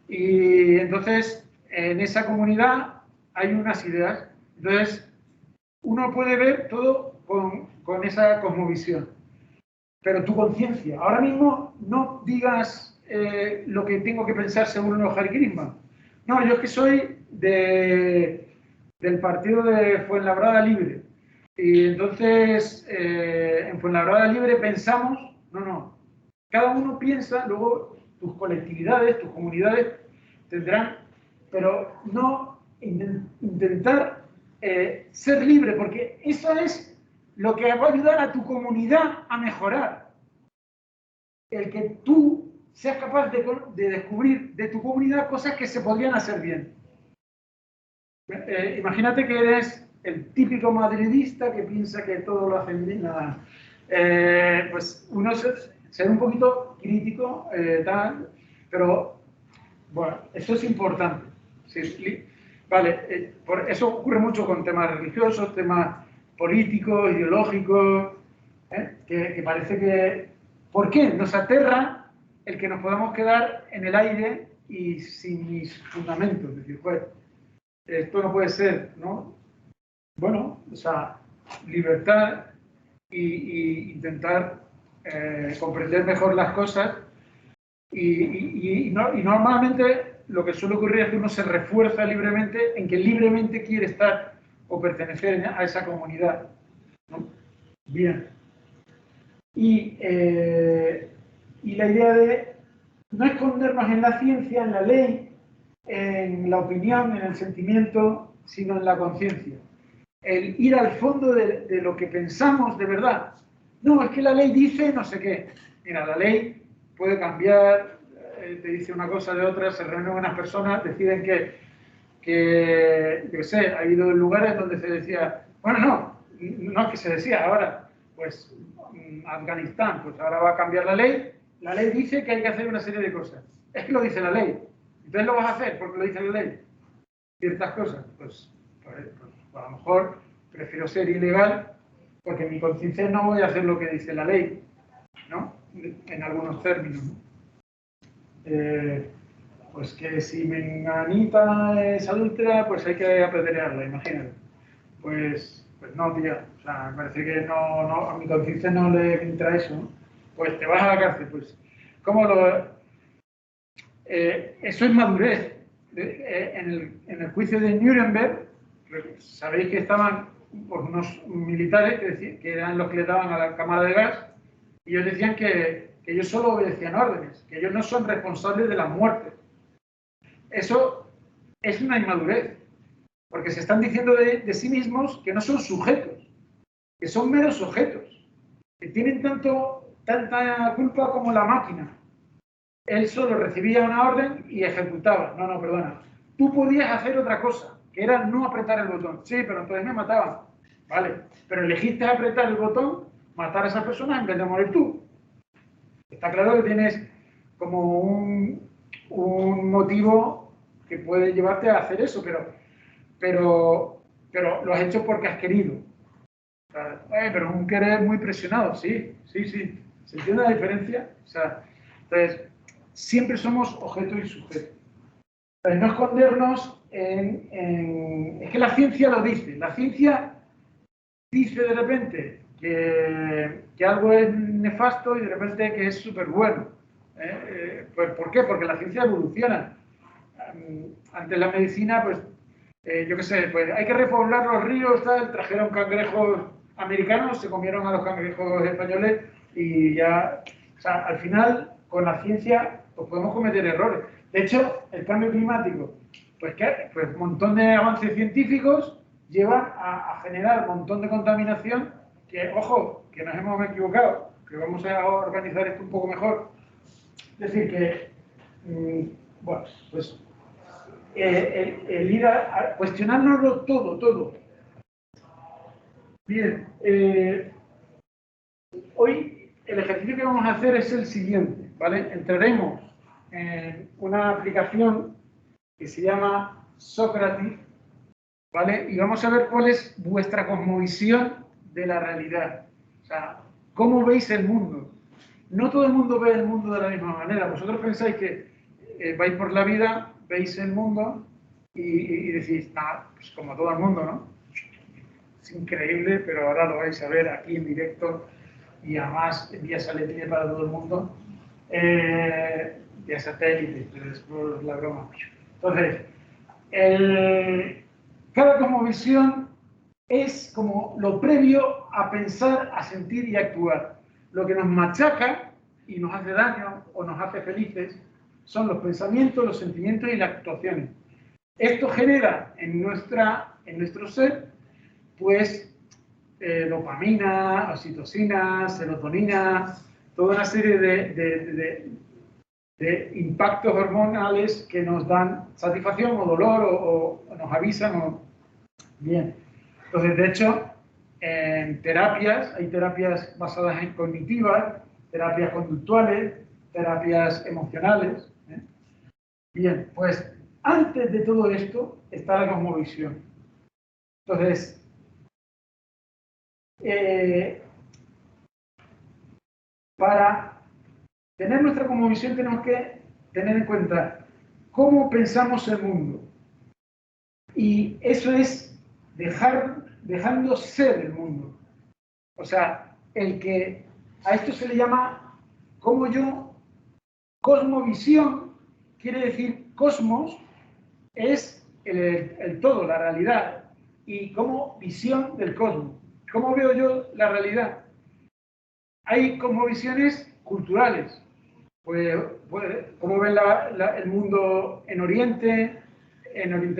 y entonces en esa comunidad hay unas ideas, entonces uno puede ver todo con esa cosmovisión. Pero tu conciencia, ahora mismo no digas lo que tengo que pensar según los Hare Krishna. No, yo es que soy del partido de Fuenlabrada Libre. Y entonces, en Fuenlabrada Libre pensamos, no. Cada uno piensa, luego tus colectividades, tus comunidades tendrán, pero no intentar ser libre, porque eso es lo que va a ayudar a tu comunidad a mejorar. El que tú seas capaz de descubrir de tu comunidad cosas que se podrían hacer bien. Imagínate que eres el típico madridista que piensa que todo lo hacen bien, nada. Pues uno ser un poquito crítico, tal, pero bueno, eso es importante. Sí, vale, eso ocurre mucho con temas religiosos, temas políticos, ideológicos, que parece que... ¿Por qué? Nos aterra el que nos podamos quedar en el aire y sin mis fundamentos. Es decir, pues, esto no puede ser, ¿no? Bueno, o sea, libertad y intentar comprender mejor las cosas y normalmente lo que suele ocurrir es que uno se refuerza libremente en que libremente quiere estar o pertenecer a esa comunidad, ¿no? Bien. Y la idea de no escondernos en la ciencia, en la ley, en la opinión, en el sentimiento, sino en la conciencia. El ir al fondo de lo que pensamos de verdad. No, es que la ley dice no sé qué. Mira, la ley puede cambiar, te dice una cosa de otra, se reúnen unas personas, deciden yo qué sé, ha habido lugares donde se decía, bueno, no es que se decía, ahora, pues Afganistán, pues ahora va a cambiar la ley dice que hay que hacer una serie de cosas. Es que lo dice la ley. Entonces lo vas a hacer porque lo dice la ley. Ciertas cosas, pues a lo mejor prefiero ser ilegal porque en mi conciencia no voy a hacer lo que dice la ley, ¿no? En algunos términos, ¿no? Pues que si menganita es adúltera, pues hay que apedrearla, imagínate. Pues no, tía, o sea, me parece que no, a mi conciencia no le entra eso, ¿no? Pues te vas a la cárcel, pues. ¿Cómo lo...? eso es madurez. En el juicio de Nuremberg, sabéis que estaban pues, unos militares que eran los que le daban a la cámara de gas, y ellos decían que ellos solo obedecían órdenes, que ellos no son responsables de las muertes. Eso es una inmadurez, porque se están diciendo de sí mismos que no son sujetos, que son meros objetos, que tienen tanta culpa como la máquina. Él solo recibía una orden y ejecutaba. No, perdona. Tú podías hacer otra cosa, que era no apretar el botón. Sí, pero entonces me mataban. Vale, pero elegiste apretar el botón, matar a esa persona en vez de morir tú. Está claro que tienes como un motivo que puede llevarte a hacer eso, pero lo has hecho porque has querido. O sea, pero un querer muy presionado, sí. ¿Se entiende la diferencia? O sea, entonces, siempre somos objeto y sujeto. Entonces, no escondernos es que la ciencia lo dice. La ciencia dice de repente que algo es nefasto y de repente que es súper bueno. Pues, ¿por qué? Porque la ciencia evoluciona. Antes la medicina, pues, yo qué sé, pues hay que repoblar los ríos, tal, trajeron cangrejos americanos, se comieron a los cangrejos españoles y ya, o sea, al final, con la ciencia, pues podemos cometer errores. De hecho, el cambio climático, pues un montón de avances científicos llevan a generar un montón de contaminación que, ojo, que nos hemos equivocado, que vamos a organizar esto un poco mejor. Es decir, que, bueno, pues el ir a cuestionárnoslo todo. Bien, hoy el ejercicio que vamos a hacer es el siguiente, ¿vale? Entraremos en una aplicación que se llama Socrative, ¿vale? Y vamos a ver cuál es vuestra cosmovisión de la realidad. O sea, ¿cómo veis el mundo? No todo el mundo ve el mundo de la misma manera. Vosotros pensáis que vais por la vida, veis el mundo y decís, pues como todo el mundo, ¿no? Es increíble, pero ahora lo vais a ver aquí en directo y además vía satélite para todo el mundo. Vía satélite, pero es por la broma. Entonces, cada cosmovisión es como lo previo a pensar, a sentir y a actuar. Lo que nos machaca y nos hace daño o nos hace felices son los pensamientos, los sentimientos y las actuaciones. Esto genera en nuestro ser, pues, dopamina, oxitocina, serotonina, toda una serie de impactos hormonales que nos dan satisfacción o dolor o nos avisan. Bien. Entonces, de hecho, en terapias, hay terapias basadas en cognitivas, terapias conductuales, terapias emocionales. Bien, pues antes de todo esto está la cosmovisión. Entonces, para tener nuestra cosmovisión tenemos que tener en cuenta cómo pensamos el mundo. Y eso es dejando ser el mundo. O sea, a esto se le llama, cosmovisión, quiere decir cosmos, es el todo, la realidad, y como visión del cosmos. ¿Cómo veo yo la realidad? Hay cosmovisiones culturales. Pues ¿cómo ven el mundo en Oriente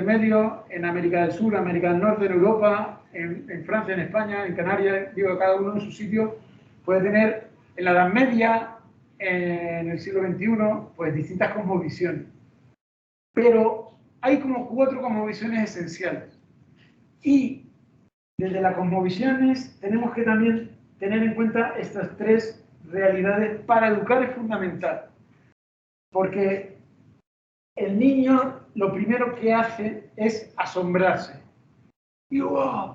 Medio, en América del Sur, América del Norte, en Europa, en Francia, en España, en Canarias? Digo, cada uno en su sitio puede tener en la Edad Media, en el siglo XXI, pues distintas cosmovisiones. Pero hay como 4 cosmovisiones esenciales. Y desde las cosmovisiones tenemos que también tener en cuenta estas 3 realidades. Para educar es fundamental, porque el niño lo primero que hace es asombrarse. Y ¡wow!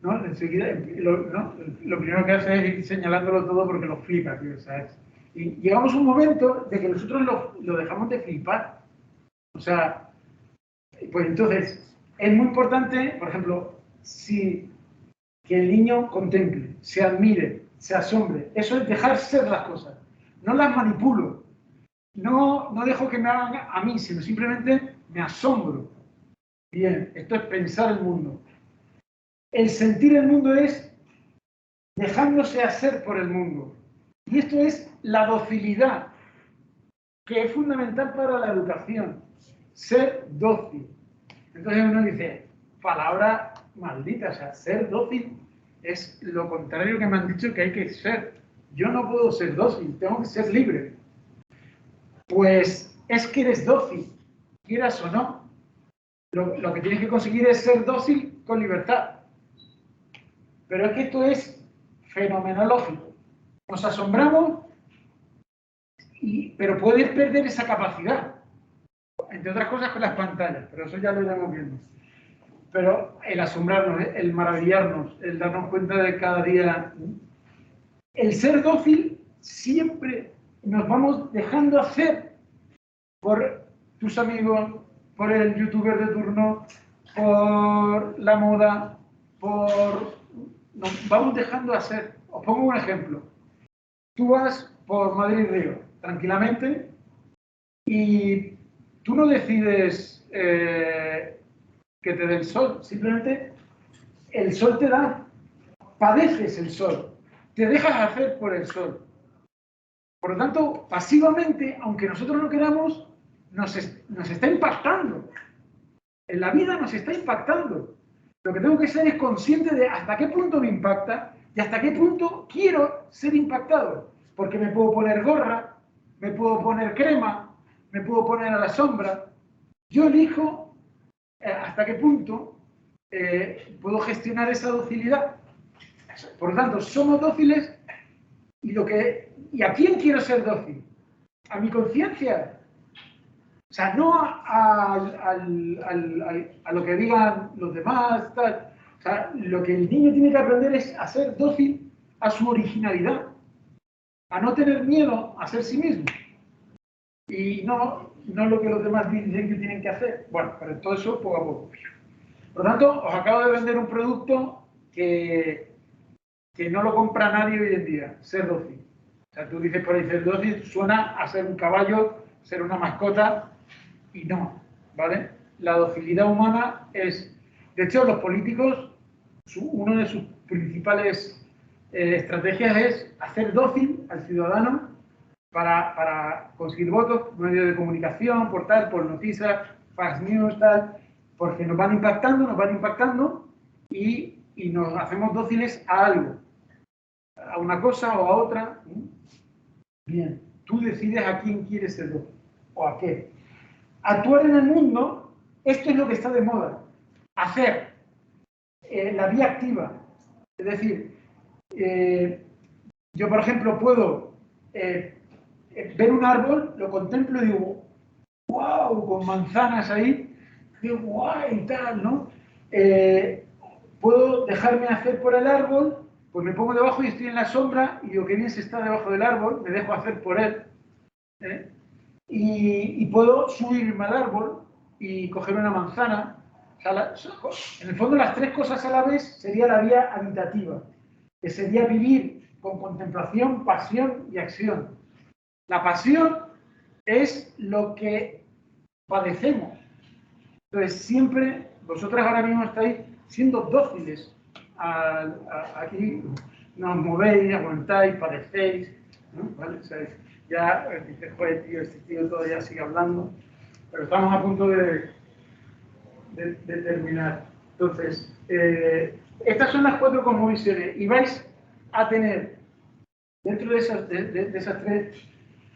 ¿No? Enseguida, lo primero que hace es ir señalándolo todo porque lo flipa, tío, ¿sabes? Y llegamos a un momento de que nosotros lo dejamos de flipar. O sea, pues entonces, es muy importante, por ejemplo, que el niño contemple, se admire, se asombre. Eso es dejar ser las cosas. No las manipulo. no dejo que me hagan a mí, sino simplemente me asombro. Bien, esto es pensar el mundo. El sentir el mundo es dejándose hacer por el mundo. Y esto es la docilidad, que es fundamental para la educación. Ser dócil. Entonces uno dice, palabra maldita, o sea, ser dócil es lo contrario que me han dicho que hay que ser. Yo no puedo ser dócil, tengo que ser libre. Pues es que eres dócil, quieras o no. Lo que tienes que conseguir es ser dócil con libertad. Pero es que esto es fenomenológico. Nos asombramos, pero puedes perder esa capacidad. Entre otras cosas con las pantallas, pero eso ya lo iremos viendo. Pero el asombrarnos, el maravillarnos, el darnos cuenta de cada día. El ser dócil, siempre nos vamos dejando hacer por tus amigos, por el youtuber de turno, por la moda, nos vamos dejando hacer. Os pongo un ejemplo. Tú vas por Madrid-Río, tranquilamente, y tú no decides que te dé el sol, simplemente el sol te da, padeces el sol, te dejas hacer por el sol. Por lo tanto, pasivamente, aunque nosotros no queramos, nos está impactando. En la vida nos está impactando. Lo que tengo que ser es consciente de hasta qué punto me impacta y hasta qué punto quiero ser impactado. Porque me puedo poner gorra, me puedo poner crema, me puedo poner a la sombra. Yo elijo hasta qué punto puedo gestionar esa docilidad. Por lo tanto, somos dóciles y ¿a quién quiero ser dócil? ¿A mi conciencia? O sea, no a lo que digan los demás, tal. O sea, lo que el niño tiene que aprender es a ser dócil a su originalidad, a no tener miedo a ser sí mismo. Y no lo que los demás dicen que tienen que hacer. Bueno, pero todo eso poco a poco. Por lo tanto, os acabo de vender un producto que no lo compra nadie hoy en día, ser dócil. O sea, tú dices por ahí ser dócil, suena a ser un caballo, ser una mascota, y no, ¿vale? La docilidad humana es... De hecho, los políticos, una de sus principales estrategias es hacer dócil al ciudadano para conseguir votos por medio de comunicación, por tal, por noticias, fax news, tal, porque nos van impactando y nos hacemos dóciles a algo, a una cosa o a otra. Bien, tú decides a quién quieres ser dócil o a qué. Actuar en el mundo, esto es lo que está de moda. Hacer la vía activa. Es decir, yo, por ejemplo, puedo ver un árbol, lo contemplo y digo, wow, con manzanas ahí, qué guay y tal, ¿no? Puedo dejarme hacer por el árbol, pues me pongo debajo y estoy en la sombra y digo, qué bien se está debajo del árbol, me dejo hacer por él. Y puedo subirme al árbol y coger una manzana. O sea, en el fondo, las tres cosas a la vez sería la vía habitativa, que sería vivir con contemplación, pasión y acción. La pasión es lo que padecemos. Entonces, siempre, vosotras ahora mismo estáis siendo dóciles. Aquí nos movéis, aguantáis, padecéis, ¿no? ¿Vale? O sea, ya dices, joder, tío, este tío todavía sigue hablando, pero estamos a punto de terminar. Entonces, estas son las 4 cosmovisiones y vais a tener, dentro de esas 3,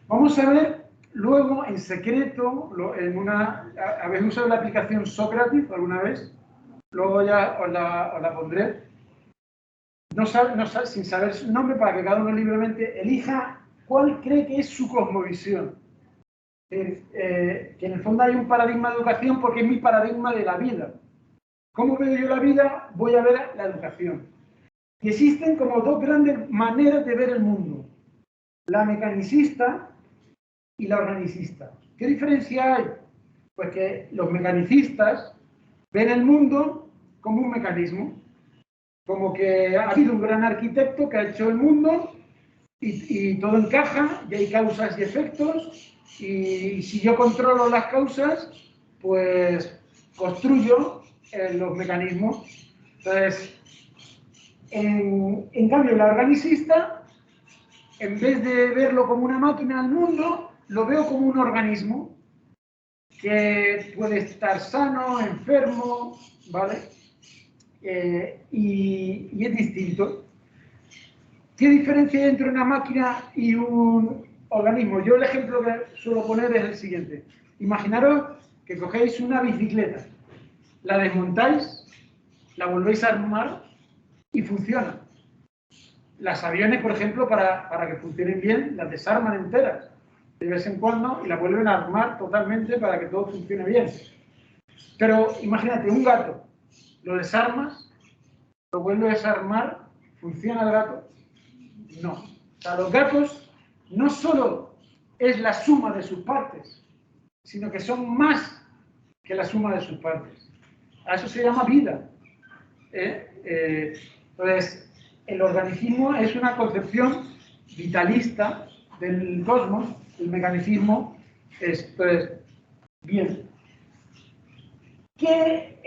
vamos a ver luego en secreto, ¿habéis usado la aplicación Sócrates alguna vez? Luego ya os la pondré. Sin saber su nombre, para que cada uno libremente elija cuál cree que es su cosmovisión. Que en el fondo hay un paradigma de educación porque es mi paradigma de la vida. ¿Cómo veo yo la vida? Voy a ver la educación. Y existen como 2 grandes maneras de ver el mundo. La mecanicista y la organicista. ¿Qué diferencia hay? Pues que los mecanicistas ven el mundo como un mecanismo. Como que ha habido un gran arquitecto que ha hecho el mundo y todo encaja y hay causas y efectos Y si yo controlo las causas, pues construyo los mecanismos. Entonces, en cambio, la organicista, en vez de verlo como una máquina del mundo, lo veo como un organismo que puede estar sano, enfermo, ¿vale? Y es distinto. ¿Qué diferencia hay entre una máquina y un organismo? Yo el ejemplo que suelo poner es el siguiente. Imaginaros que cogéis una bicicleta, la desmontáis, la volvéis a armar y funciona. Las aviones, por ejemplo, para que funcionen bien, las desarman enteras de vez en cuando y las vuelven a armar totalmente para que todo funcione bien. Pero imagínate, un gato, lo desarmas, lo vuelves a armar, ¿funciona el gato? No. O sea, los gatos no solo es la suma de sus partes, sino que son más que la suma de sus partes. A eso se llama vida. Entonces, el organicismo es una concepción vitalista del cosmos, el mecanicismo es, pues, bien. ¿Qué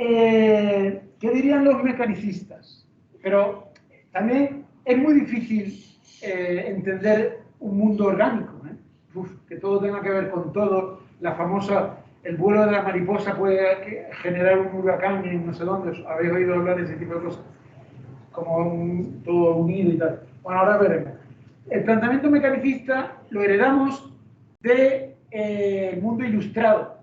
dirían los mecanicistas? Pero también es muy difícil entender un mundo orgánico, que todo tenga que ver con todo, la famosa, el vuelo de la mariposa puede generar un huracán en no sé dónde, habéis oído hablar de ese tipo de cosas, como todo unido y tal. Bueno, ahora veremos. El planteamiento mecanicista lo heredamos del mundo ilustrado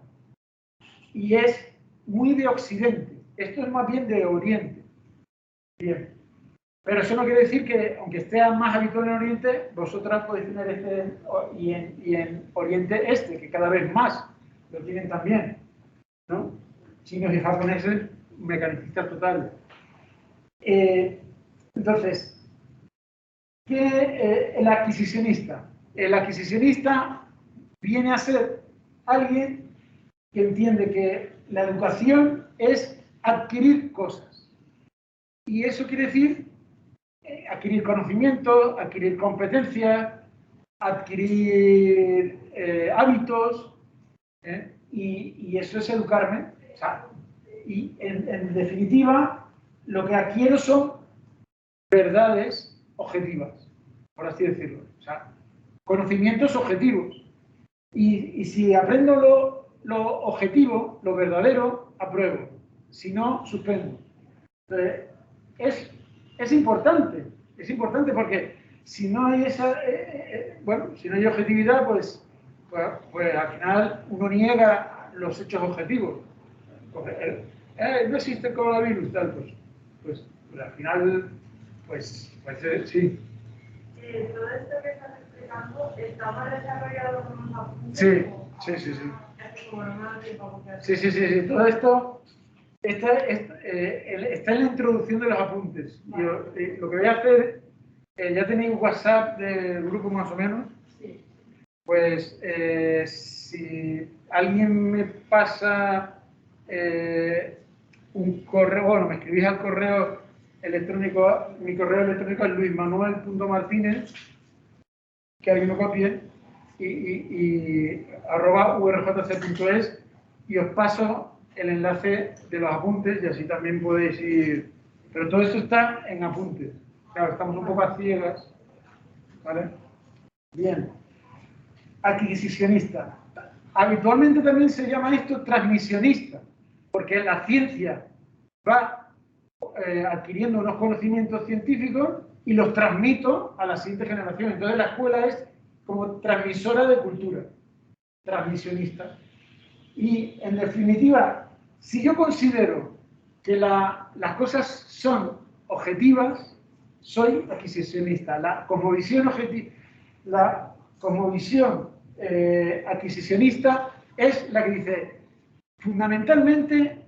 y es muy de Occidente. Esto es más bien de Oriente. Bien. Pero eso no quiere decir que, aunque esté más habitual en Oriente, vosotras podéis tener este y en Oriente este, que cada vez más lo tienen también, ¿no? Chinos y japoneses, mecanicistas totales. Entonces, ¿qué el adquisicionista? El adquisicionista viene a ser alguien que entiende que la educación es adquirir cosas. Y eso quiere decir adquirir conocimiento, adquirir competencias, adquirir hábitos, y eso es educarme. O sea, y en definitiva, lo que adquiero son verdades objetivas, por así decirlo. O sea, conocimientos objetivos. Y si aprendo lo objetivo, lo verdadero, apruebo. Si no, suspendo. Entonces, es importante porque si no hay esa, bueno, si no hay objetividad, pues al final uno niega los hechos objetivos. No existe el coronavirus, tal, pues al final, pues sí. Todo esto que estás explicando está más desarrollado en unos apuntes. Sí. Sí. Todo esto está en la introducción de los apuntes. Vale. Lo que voy a hacer, ya tenéis un WhatsApp del grupo más o menos. Sí. Pues si alguien me pasa un correo, bueno, me escribís al correo electrónico, mi correo electrónico es luismanuel.martinez, que alguien lo copie, y @urjc.es, y os paso el enlace de los apuntes y así también podéis ir. Pero todo esto está en apuntes. Claro, estamos un poco a ciegas. ¿Vale? Bien. Adquisicionista. Habitualmente también se llama esto transmisionista, porque la ciencia va adquiriendo unos conocimientos científicos y los transmito a la siguiente generación. Entonces la escuela es como transmisora de cultura, transmisionista. Y en definitiva, si yo considero que las cosas son objetivas, soy adquisicionista. La cosmovisión adquisicionista es la que dice, fundamentalmente,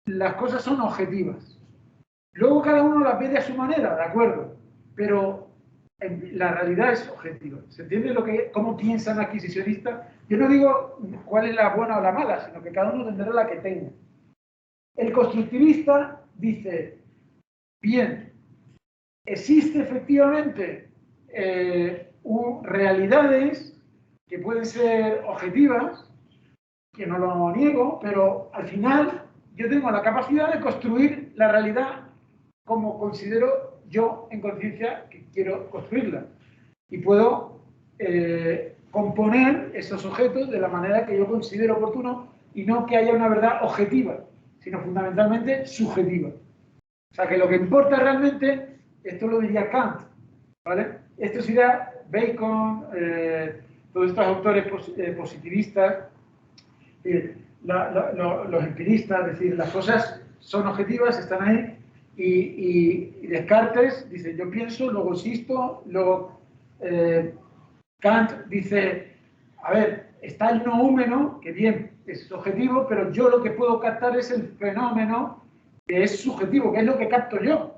las cosas son objetivas. Luego cada uno las ve de su manera, ¿de acuerdo? Pero la realidad es objetiva. ¿Se entiende cómo piensa un adquisicionista? Yo no digo cuál es la buena o la mala, sino que cada uno tendrá la que tenga. El constructivista dice, bien, existe efectivamente realidades que pueden ser objetivas, que no lo niego, pero al final yo tengo la capacidad de construir la realidad como considero yo en conciencia que quiero construirla. Y puedo componer esos objetos de la manera que yo considero oportuno y no que haya una verdad objetiva, sino fundamentalmente subjetiva. O sea, que lo que importa realmente, esto lo diría Kant, ¿vale? Esto sería Bacon, todos estos autores positivistas, los empiristas, es decir, las cosas son objetivas, están ahí, y Descartes dice, yo pienso, luego existo, luego Kant dice, a ver, está el noúmeno, que bien, es objetivo, pero yo lo que puedo captar es el fenómeno que es subjetivo, que es lo que capto yo.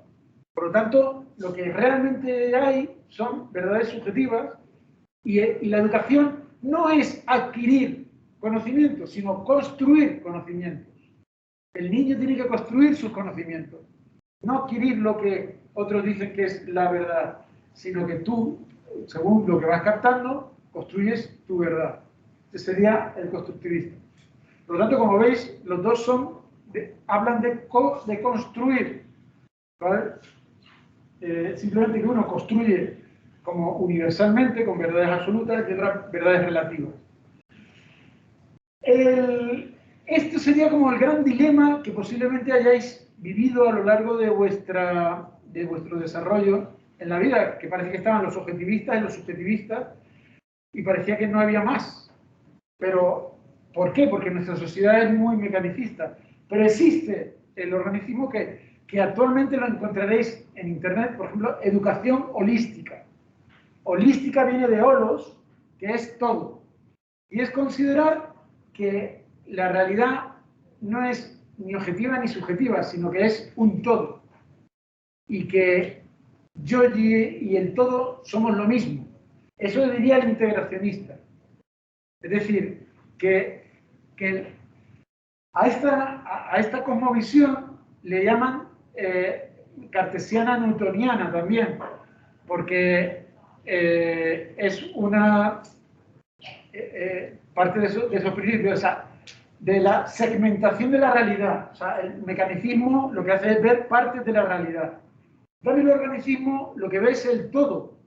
Por lo tanto, lo que realmente hay son verdades subjetivas y la educación no es adquirir conocimientos, sino construir conocimientos. El niño tiene que construir sus conocimientos, no adquirir lo que otros dicen que es la verdad, sino que tú, según lo que vas captando, construyes tu verdad. Ese sería el constructivismo. Por lo tanto, como veis, los dos hablan de construir, ¿vale? Simplemente que uno construye como universalmente, con verdades absolutas, y otras verdades relativas. Esto sería como el gran dilema que posiblemente hayáis vivido a lo largo de vuestro desarrollo en la vida, que parece que estaban los objetivistas y los subjetivistas, y parecía que no había más. Pero, ¿por qué? Porque nuestra sociedad es muy mecanicista. Pero existe el organicismo que actualmente lo encontraréis en Internet, por ejemplo, educación holística. Holística viene de holos, que es todo. Y es considerar que la realidad no es ni objetiva ni subjetiva, sino que es un todo. Y que yo y el todo somos lo mismo. Eso diría el integracionista. Es decir, que a esta cosmovisión le llaman cartesiana newtoniana también, porque es una parte de esos principios, o sea, de la segmentación de la realidad. O sea, el mecanicismo lo que hace es ver partes de la realidad. En el organicismo lo que ve es el todo.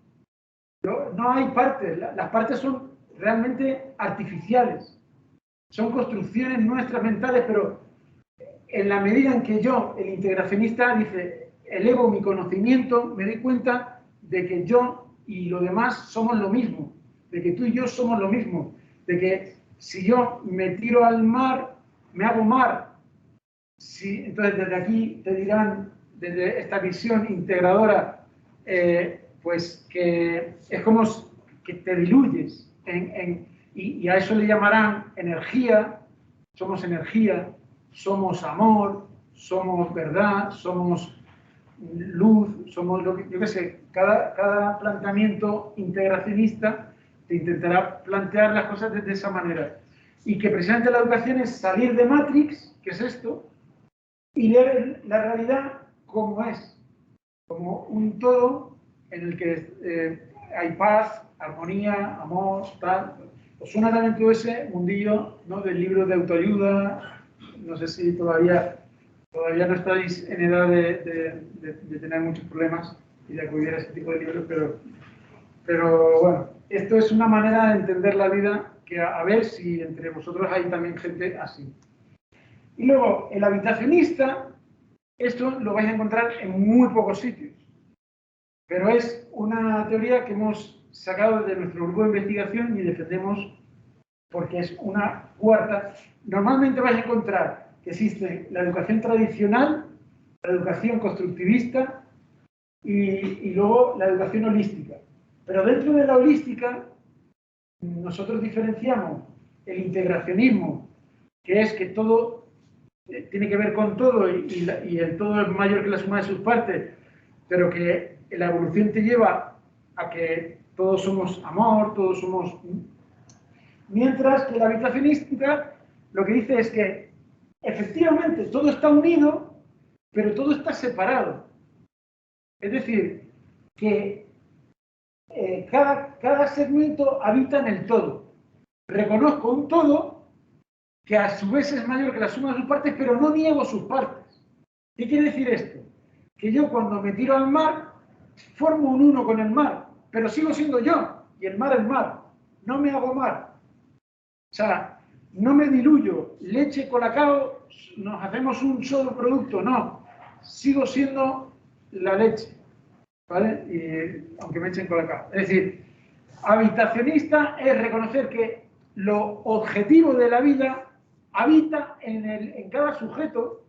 No hay partes, las partes son realmente artificiales. Son construcciones nuestras mentales, pero en la medida en que yo, el integracionista, dice, elevo mi conocimiento, me doy cuenta de que yo y lo demás somos lo mismo, de que tú y yo somos lo mismo, de que si yo me tiro al mar, me hago mar. Entonces, desde aquí te dirán, desde esta visión integradora, pues que es como que te diluyes y a eso le llamarán energía. Somos energía, somos amor, somos verdad, somos luz, somos lo que, yo qué sé, cada planteamiento integracionista te intentará plantear las cosas desde esa manera. Y que precisamente la educación es salir de Matrix, que es esto, y ver la realidad como es, como un todo en el que hay paz, armonía, amor, tal. ¿Os suena también todo ese mundillo, ¿no?, del libro de autoayuda? No sé si todavía no estáis en edad de tener muchos problemas y de acudir a ese tipo de libros, pero bueno, esto es una manera de entender la vida que a ver si entre vosotros hay también gente así. Y luego, el habitacionista, esto lo vais a encontrar en muy pocos sitios, pero es una teoría que hemos sacado de nuestro grupo de investigación y defendemos porque es una cuarta. Normalmente vais a encontrar que existe la educación tradicional, la educación constructivista y luego la educación holística. Pero dentro de la holística, nosotros diferenciamos el integracionismo, que es que todo tiene que ver con todo y el todo es mayor que la suma de sus partes, pero que la evolución te lleva a que todos somos amor, todos somos... Mientras que la habitacionística lo que dice es que efectivamente todo está unido, pero todo está separado. Es decir, que cada segmento habita en el todo. reconozco un todo que a su vez es mayor que la suma de sus partes, pero no niego sus partes. ¿Qué quiere decir esto? Que yo cuando me tiro al mar, formo un uno con el mar, pero sigo siendo yo, y el mar es mar. No me hago mar. O sea, no me diluyo. Leche, colacao, nos hacemos un solo producto, no. Sigo siendo la leche, ¿vale? Y, aunque me echen colacao. Es decir, habitacionista es reconocer que lo objetivo de la vida habita en cada sujeto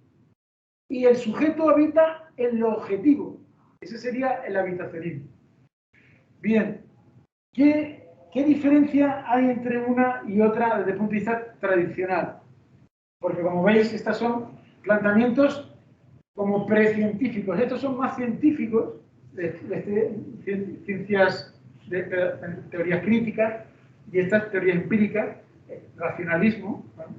y el sujeto habita en lo objetivo. Ese sería el habitacionismo. Bien, ¿qué diferencia hay entre una y otra desde el punto de vista tradicional? Porque como veis, estos son planteamientos como precientíficos. Estos son más científicos, ciencias, de teorías críticas, y estas teorías empíricas, racionalismo. ¿Vale?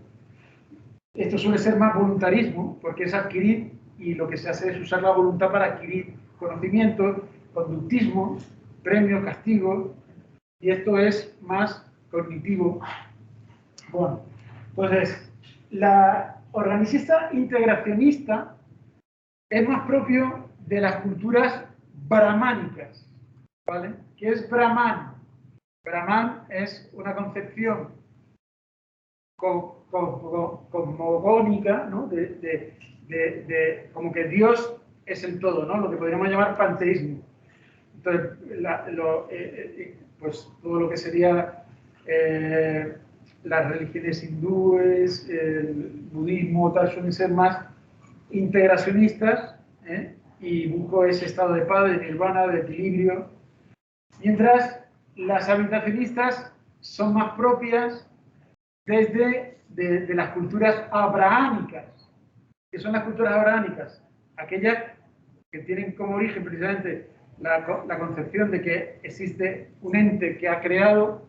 Esto suele ser más voluntarismo, porque es adquirir, y lo que se hace es usar la voluntad para adquirir conocimientos, conductismo, premio, castigo, y esto es más cognitivo. Bueno, entonces, la organicista integracionista es más propio de las culturas brahmánicas, ¿vale? ¿Qué es Brahman? Brahman es una concepción cosmogónica, ¿no? Como que Dios es el todo, ¿no? Lo que podríamos llamar panteísmo. Entonces, pues todo lo que sería las religiones hindúes, el budismo, tal, suelen ser más integracionistas, y busco ese estado de paz, de nirvana, de equilibrio, mientras las habitacionistas son más propias desde de las culturas abrahámicas. ¿Qué son las culturas abrahámicas? Aquellas que tienen como origen precisamente la concepción de que existe un ente que ha creado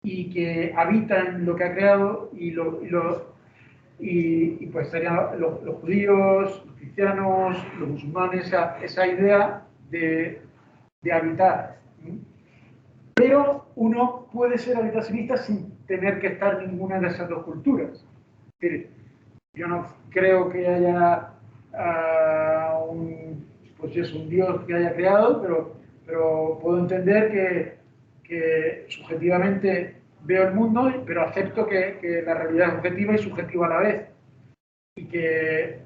y que habita en lo que ha creado, y pues serían los judíos, los cristianos, los musulmanes, esa idea de habitar. Pero uno puede ser habitacionista sin tener que estar en ninguna de esas dos culturas. Es decir, yo no creo que haya un Dios que haya creado, pero puedo entender que subjetivamente veo el mundo, pero acepto que la realidad es objetiva y subjetiva a la vez. Y que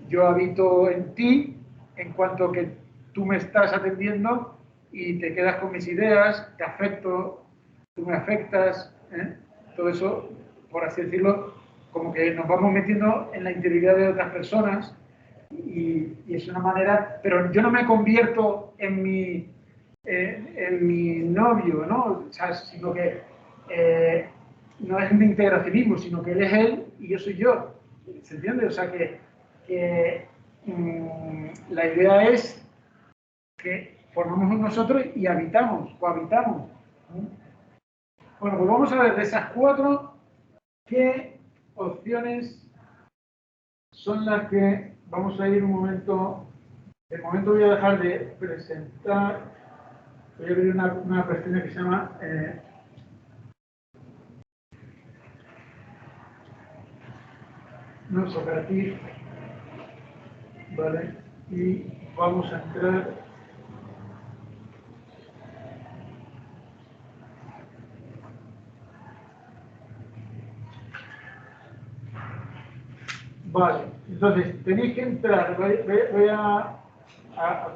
yo habito en ti en cuanto que tú me estás atendiendo y te quedas con mis ideas, te afecto, tú me afectas, ¿eh? Todo eso, por así decirlo, como que nos vamos metiendo en la interioridad de otras personas, y es una manera, pero yo no me convierto en mi novio, ¿no? O sea, sino que no es un integracionismo, sino que él es él y yo soy yo. ¿Se entiende? O sea, la idea es que formamos nosotros y habitamos, cohabitamos. Bueno, pues vamos a ver de esas cuatro qué opciones son las que vamos a ir un momento. De momento voy a dejar de presentar. Voy a abrir una pestaña que se llama Socrative, ¿vale? Y vamos a entrar. Vale, entonces tenéis que entrar. Voy a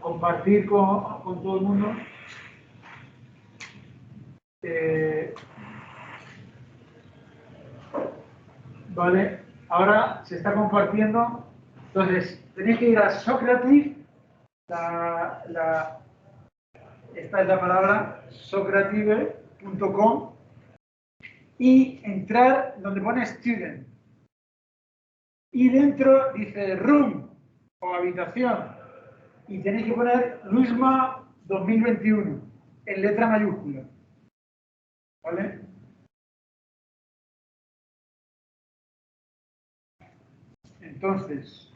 compartir con todo el mundo. Vale, ahora se está compartiendo. Entonces, tenéis que ir a Socrative, esta es la palabra, socrative.com, y entrar donde pone student. Y dentro dice room o habitación. Y tenéis que poner Luisma 2021 en letra mayúscula. ¿Vale? Entonces,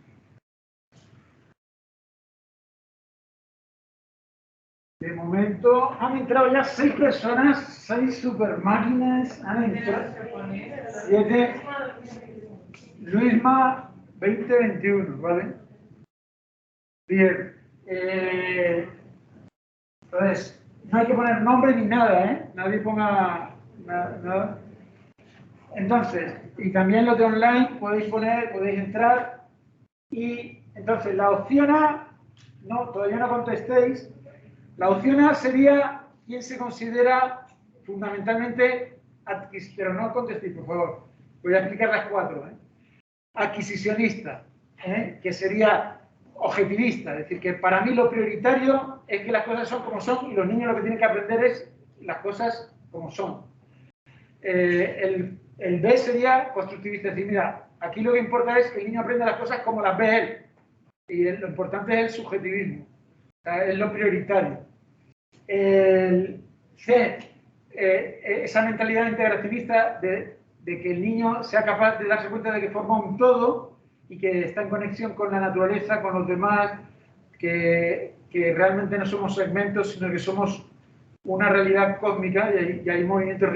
De momento han entrado ya 6 personas, 6 super máquinas, han entrado 7. Luisma 2021, ¿vale? Bien. Entonces, no hay que poner nombre ni nada, ¿eh? Nadie ponga nada. Entonces, y también lo de online podéis entrar. Y entonces la opción A, no, todavía no contestéis. La opción A sería quién se considera fundamentalmente, pero no contestéis, por favor. Voy a explicar las 4. Adquisicionista, que sería objetivista, es decir, que para mí lo prioritario es que las cosas son como son y los niños lo que tienen que aprender es las cosas como son. El B sería constructivista, es decir, mira, aquí lo que importa es que el niño aprenda las cosas como las ve él y lo importante es el subjetivismo, o sea, es lo prioritario. El C, esa mentalidad integracionista de que el niño sea capaz de darse cuenta de que forma un todo y que está en conexión con la naturaleza, con los demás, que realmente no somos segmentos, sino que somos una realidad cósmica y hay movimientos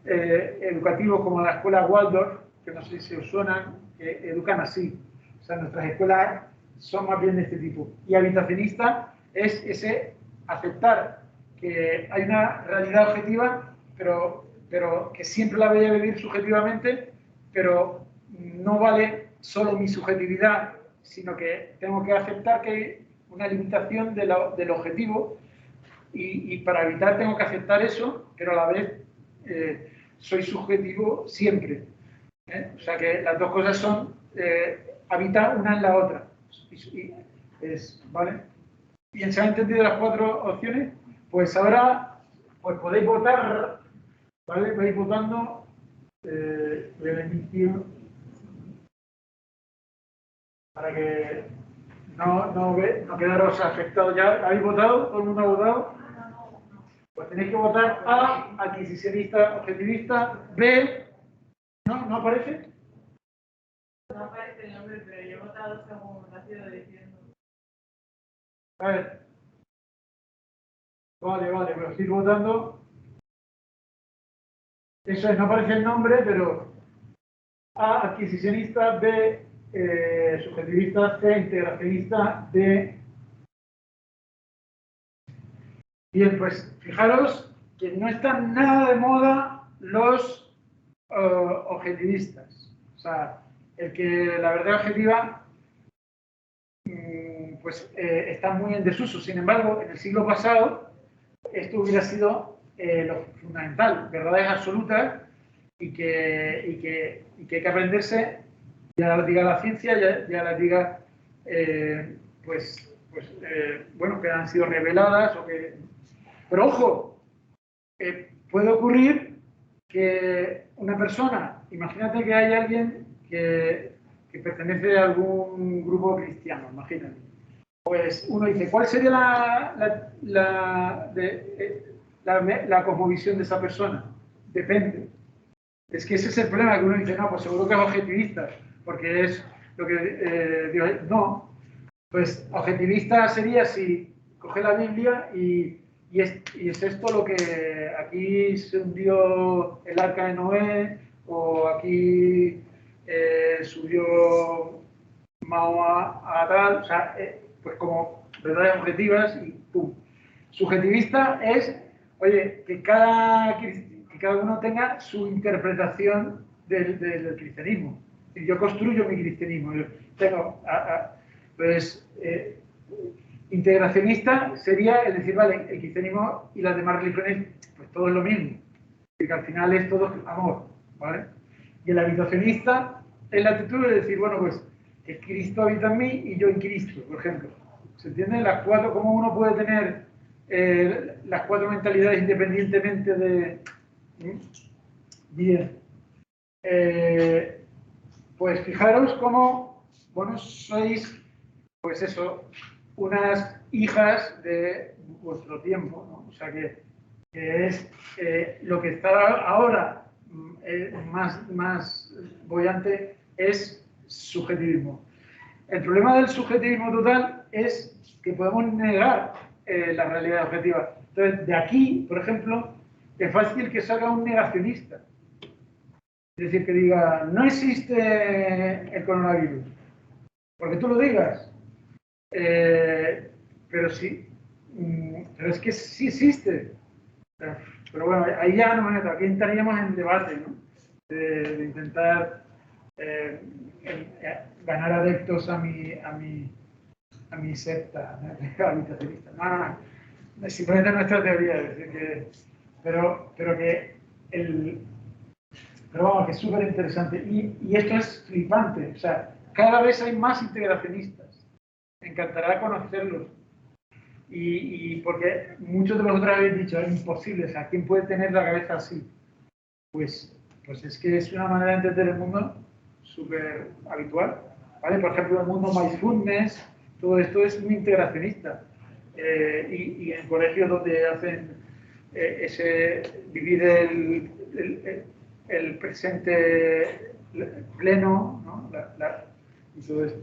educativos como la escuela Waldorf, que no sé si os suenan, que educan así. O sea, nuestras escuelas son más bien de este tipo. Y habitacionista es ese aceptar que hay una realidad objetiva, pero que siempre la voy a vivir subjetivamente, pero no vale solo mi subjetividad, sino que tengo que aceptar que hay una limitación del objetivo y para evitar tengo que aceptar eso, pero a la vez soy subjetivo siempre. O sea que las dos cosas son habitar una en la otra. ¿Vale? Bien, ¿se han entendido las 4 opciones? Pues ahora pues podéis votar, ¿vale? Vais votando. Voy a emitir para que no quedaros afectados ya. ¿Habéis votado? ¿Todo el mundo ha votado? Pues tenéis que votar A, adquisicionista, objetivista, B, ¿no aparece? No aparece el nombre, pero yo he votado según lo ha sido diciendo. A ver. Vale, pero estoy votando. Eso es, no aparece el nombre, pero A, adquisicionista, B, subjetivista, C, integracionista, D. Bien, pues fijaros que no están nada de moda los objetivistas. O sea, el que la verdad objetiva pues está muy en desuso. Sin embargo, en el siglo pasado esto hubiera sido lo fundamental, verdades absolutas y que hay que aprenderse, ya las diga la ciencia, ya las diga, bueno, que han sido reveladas o que... Pero ojo, puede ocurrir que una persona, imagínate que hay alguien que pertenece a algún grupo cristiano, imagínate. Pues uno dice, ¿cuál sería la cosmovisión de esa persona? Depende. Es que ese es el problema, que uno dice, no, pues seguro que es objetivista, porque es lo que Dios... No, pues objetivista sería si coge la Biblia y es esto lo que aquí se hundió el arca de Noé, o aquí subió Mahoma a tal, o sea, pues como verdades objetivas y pum. Subjetivista es, oye, que cada uno tenga su interpretación del cristianismo. Y yo construyo mi cristianismo. Yo tengo, pues, integracionista sería el decir, vale, el cristianismo y las demás religiones, pues todo es lo mismo. Y que al final es todo amor, ¿vale? Y el habitacionista es la actitud de decir, bueno, pues, que Cristo habita en mí y yo en Cristo, por ejemplo. ¿Se entiende? Las 4, cómo uno puede tener las 4 mentalidades independientemente de... Bien. Pues fijaros cómo, bueno, sois, pues eso, unas hijas de vuestro tiempo, ¿no? O sea que es lo que está ahora más boyante es subjetivismo. El problema del subjetivismo total es que podemos negar la realidad objetiva. Entonces, de aquí, por ejemplo, es fácil que salga un negacionista. Es decir, que diga, no existe el coronavirus. Porque tú lo digas. Pero sí. Pero es que sí existe. Pero bueno, ahí ya no me meto. Aquí entraríamos en debate, ¿no? De intentar ganar adeptos a mi secta habitacionista. No. Simplemente nuestra teoría. Es decir, que, pero vamos, que es súper interesante. Y esto es flipante. O sea, cada vez hay más integracionistas. Me encantará conocerlos. Y porque muchos de vosotros habéis dicho, es imposible, o sea, ¿quién puede tener la cabeza así? Pues es que es una manera de entender el mundo súper habitual, ¿vale? Por ejemplo, el mundo mindfulness, todo esto es muy integracionista. Y en colegios donde hacen vivir el presente pleno, ¿no? Y todo esto.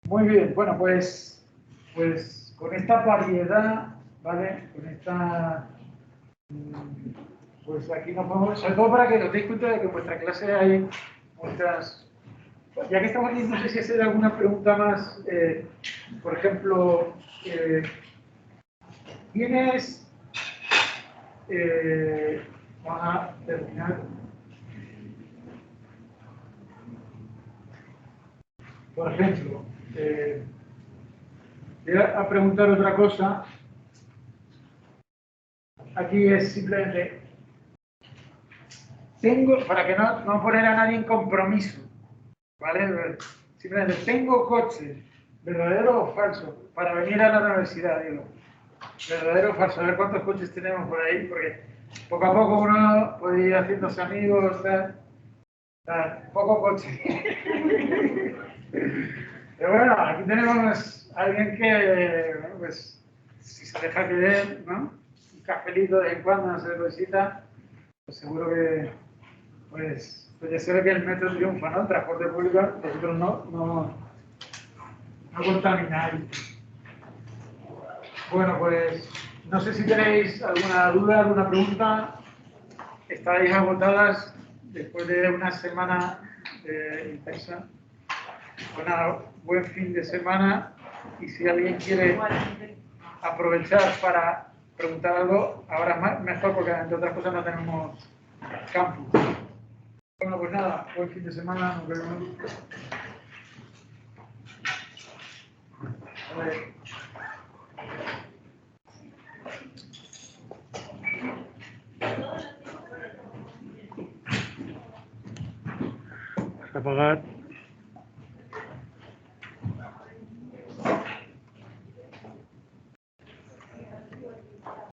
Muy bien, bueno, pues con esta variedad, ¿vale? Con esta... Pues aquí nos podemos... Sobre todo para que os deis cuenta de que en vuestra clase hay muchas... Ya que estamos aquí, no sé si hacer alguna pregunta más. Por ejemplo, ¿tienes... vamos a terminar. Por ejemplo, voy a preguntar otra cosa. Aquí es simplemente, para que no poner a nadie en compromiso, ¿vale? Simplemente, tengo coche, ¿verdadero o falso? Para venir a la universidad, digo. ¿Verdadero o falso? A ver cuántos coches tenemos por ahí, porque poco a poco uno puede ir haciéndose amigos, tal, poco coche. Pero bueno, aquí tenemos a alguien que, bueno, pues, si se deja querer, ¿no? Un cafelito de vez en cuando, una cervecita, pues seguro que, pues ya se ve que el metro triunfa, ¿no? El transporte público, vosotros no contamináis. Bueno, pues, no sé si tenéis alguna duda, alguna pregunta. Estáis agotadas después de una semana intensa. Pues nada, buen fin de semana y si alguien quiere aprovechar para preguntar algo, ahora es mejor porque entre otras cosas no tenemos campus. Bueno, pues nada, buen fin de semana, nos vemos. A ver. Apagar.